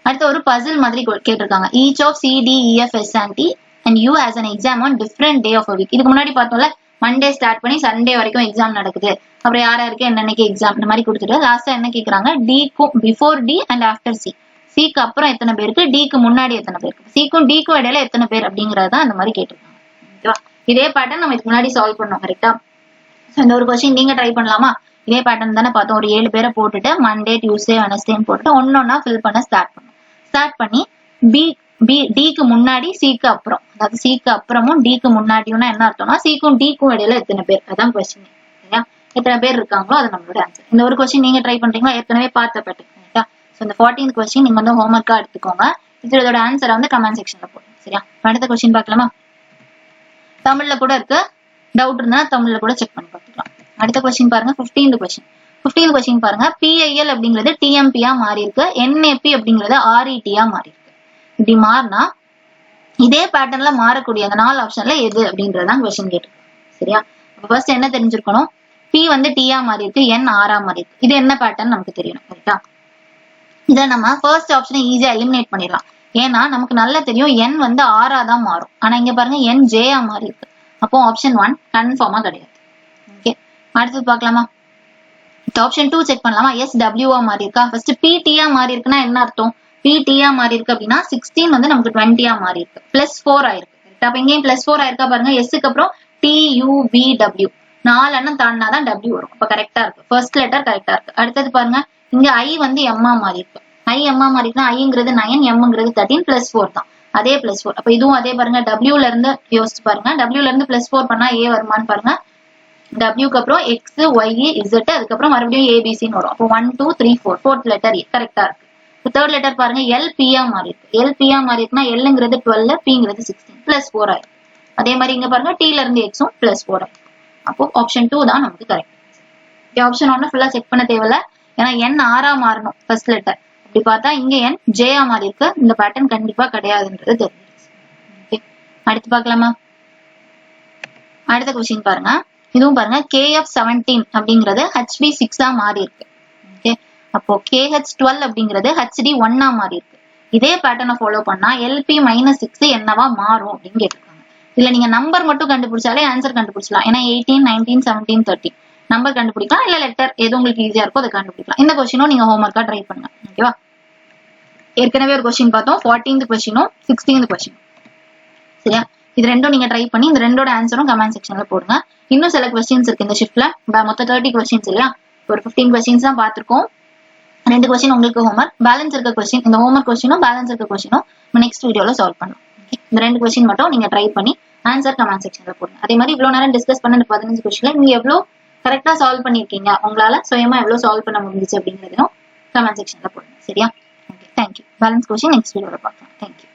அடுத்து ஒரு பசில் மாதிரி கேட்டிருக்காங்க. each of C, D, E, F, S and T and U has an exam on different day of a week. இதுக்கு முன்னாடி பார்த்தோம்ல, மண்டே ஸ்டார்ட் பண்ணி சண்டே வரைக்கும் எக்ஸாம் நடக்குது. அப்புறம் யாருக்கு என்னன்னைக்கு எக்ஸாம் இந்த மாதிரி கொடுத்துட்டு லாஸ்டா என்ன கேக்குறாங்க? டிக்கும் before D and after C. சிக்கு அப்புறம் எத்தனை பேருக்கு, டிக்கு முன்னாடி எத்தனை பேருக்கு, சிக்கும் டிக்கும் இடையில எத்தனை பேர் அப்படிங்கறத அந்த மாதிரி கேட்டிருக்காங்க. ஓகேவா? இதே பேட்டர்ன் நம்ம இதுக்கு முன்னாடி சால்வ் பண்ணோம். கரெக்டா? இந்த ஒரு கொஸ்டின் நீங்க ட்ரை பண்ணலாமா? இதே பேட்டர்ன் தானே பார்த்தோம். ஒரு 7 பேரை போட்டுட்டு மண்டே, டியூஸ்டே, வெனஸ்டேன்னு போட்டுட்டு ஒன்னொன்னா ஃபில் பண்ண ஸ்டார்ட் பண்ணி டிக்கு முன்னாடி சிக்கு அப்புறம், அதாவது சிக்கு அப்புறமும் டிக்கு முன்னாடியும் என்ன அர்த்தம்னா சிக்கும் டிக்கும் இடையில எத்தனை பேர், அதான் கொஸ்டின். சரியா? எத்தனை பேர் இருக்காங்களோ அது நம்மளோட ஆன்சர். இந்த ஒரு கொஸ்டின் நீங்க ட்ரை பண்றீங்களா? ஏற்கனவே பார்த்த பேட்டர்ன். சோ இந்த 14th கொஸ்டின் நீங்க வந்து ஹோம்வொர்க்கா எடுத்துக்கோங்க. இதோட ஆன்சரை வந்து கமெண்ட் செக்ஷன்ல போடுங்க. சரியா? அடுத்த கொஸ்டின் பார்க்கலாமா? தமிழ்ல கூட இருக்கு, டவுட் இருந்தா தமிழ்ல கூட செக் பண்ணி பார்த்துக்கலாம். அடுத்த கொஸ்டின் பாருங்க. 15th கொஸ்டின் பாருங்க. PIL அப்படிங்கிறது TMP-ஆ மாறி இருக்கு. NAP அப்படிங்கிறது RET-ஆ மாறி இருக்கு. இப்படி மாறினா இதே பேட்டர்ன்ல மாறக்கூடிய அந்த 4 ஆப்ஷன்ல எது அப்படின்றதான் கொஸ்டின் கேட்டிருக்காங்க. சரியா? அப்ப ஃபர்ஸ்ட் என்ன தெரிஞ்சிருக்கணும்? P வந்து T-ஆ மாறி இருக்கு, N R-ஆ மாறி இருக்கு. இது என்ன பேட்டர்ன் நமக்கு தெரியணும். கரெக்டா? இதை நம்ம ஃபர்ஸ்ட் ஆப்ஷனை ஈஸியா எலிமினேட் பண்ணிடலாம். ஏன்னா நமக்கு நல்லா தெரியும் N வந்து R-ஆ தான் மாறும். ஆனா இங்க பாருங்க N J-ஆ மாறி இருக்கு. அப்போ ஆப்ஷன் 1 கன்ஃபார்மா கிடையாது. ஓகே. அடுத்து பார்க்கலாமா? ஆப்ஷன் 2 செக் பண்ணலாமா? SW-ஆ மாறி இருக்கா? ஃபர்ஸ்ட் PT-ஆ மாறி இருக்குன்னா என்ன அர்த்தம்? PT-ஆ மாறி இருக்கு அப்படின்னா 16 வந்து நமக்கு 20-ஆ மாறி இருக்கு. +4 ஆயிருக்கு. அப்ப இங்கேயும் +4 ஆயிருக்கா பாருங்க. S-க்கு அப்புறம் TUVW 4 எண்ணம் தாண்டினாதான் W வரும். அப்ப கரெக்டா இருக்கு. ஃபர்ஸ்ட் லெட்டர் கரெக்டா இருக்கு. அடுத்தது பாருங்க, இங்க I வந்து M-ஆ மாறி இருக்கு. I M-ஆ மாறி இருக்குன்னா I-ங்கிறது 9, M-ங்கிறது 13, +4 தான். அதே +4. அப்ப இதுவும் அதே பாருங்க. W-ல இருந்து யோசிச்சு பாருங்க. W-ல இருந்து +4 பண்ணா A வருமானு பாருங்க. W-க்கு அப்புறம் X, Y, Z, அதுக்கப்புறம் மறுபடியும் ABCன்னு வரும். அப்போ 1, 2, 3, 4 4th லெட்டர் கரெக்டா இருக்கு. தேர்ட் லெட்டர் பாருங்க. LP-ஆ மாறி இருக்கு. LP-ஆ மாறி இருக்குன்னா L-ங்கிறது 12, P-ங்கிறது 16, +4 ஆயிருக்கு. அதே மாதிரி இங்க பாருங்க T-ல இருந்து X-உம் +4 ஆயிருக்கு. அப்போ ஆப்ஷன் 2 தான் நமக்கு கரெக்ட். ஆப்ஷன் 1 ஃபுல்லா செக் பண்ண தேவையில்ல. ஏன்னா N R-ஆ மாறணும் ஃபர்ஸ்ட் லெட்டர். அப்படி பார்த்தா இங்க N J-ஆ மாறி இருக்கு. இந்த பேட்டர்ன் கண்டிப்பா கிடையாதுன்றது தெரிஞ்சிருச்சு. ஓகே. அடுத்து பார்க்கலாமா? அடுத்த கொஸ்டின் பாருங்க. இதுவும் பாருங்க. KF17 அப்படிங்கிறது HB6-ஆ மாறி இருக்கு. ஓகே. அப்போ KH12 அப்படிங்கிறது HD1-ஆ மாறி இருக்கு. இதே பேட்டர்னை ஃபாலோ பண்ணா LP-6 என்னவா மாறும் அப்படின்னு கேட்டிருக்காங்க. இல்ல நீங்க நம்பர் மட்டும் கண்டுபிடிச்சாலே ஆன்சர் கண்டுபிடிச்சலாம். ஏன்னா 18, 19, 17, 13 நம்பர் கண்டுபிடிக்கலாம். இல்ல லெட்டர் எது உங்களுக்கு ஈஸியா இருக்கோ அதை கண்டுபிடிக்கலாம். இந்த கொஸ்டினும் நீங்க ஹோம்வொர்க்கா ட்ரை பண்ணுங்க. ஓகேவா? ஏற்கனவே ஒரு கொஸ்டின் பார்த்தோம். 14th கொஸ்டினும் 16th கொஸ்டினும். சரியா? இது ரெண்டும் நீங்க ட்ரை பண்ணி இந்த ரெண்டோட ஆன்சரும் கமெண்ட் செக்ஷன்ல போடுங்க. இன்னும் சில கொஸ்டின்ஸ் இருக்கு இந்த ஷிஃப்ட்ல. மொத்தம் 30 கொஸ்டின்ஸ் இல்லையா? ஒரு 15 கொஸ்டின்ஸ் தான் பார்த்திருக்கோம். 2 கொஸ்டின் உங்களுக்கு ஹோம்வொர்க். பேலன்ஸ் இருக்க கொஸ்டின், இந்த ஹோம்வொர்க் கொஸ்டினும் பேலன்ஸ் இருக்க கொஸ்டினும் நெக்ஸ்ட் வீடியோல சால்வ் பண்ணலாம். இந்த 2 கொஸ்டின் மட்டும் நீங்க ட்ரை பண்ணி ஆன்சர் கமெண்ட் செக்ஷன்ல போடுங்க. அதே மாதிரி இவ்வளவு நேரம் டிஸ்கஸ் பண்ண 15 கொஸ்டின்ல நீங்க எவ்வளவு கரெக்டா சால்வ் பண்ணிருக்கீங்க, உங்களால சுயமா எவ்வளவு சால்வ் பண்ண முடிஞ்சிச்சு அப்படிங்கறதையும் கமெண்ட் செக்ஷன்ல போடுங்க. சரியா? Okay, thank you. Balance question next வீடியோல பார்க்கலாம். தேங்க்யூ.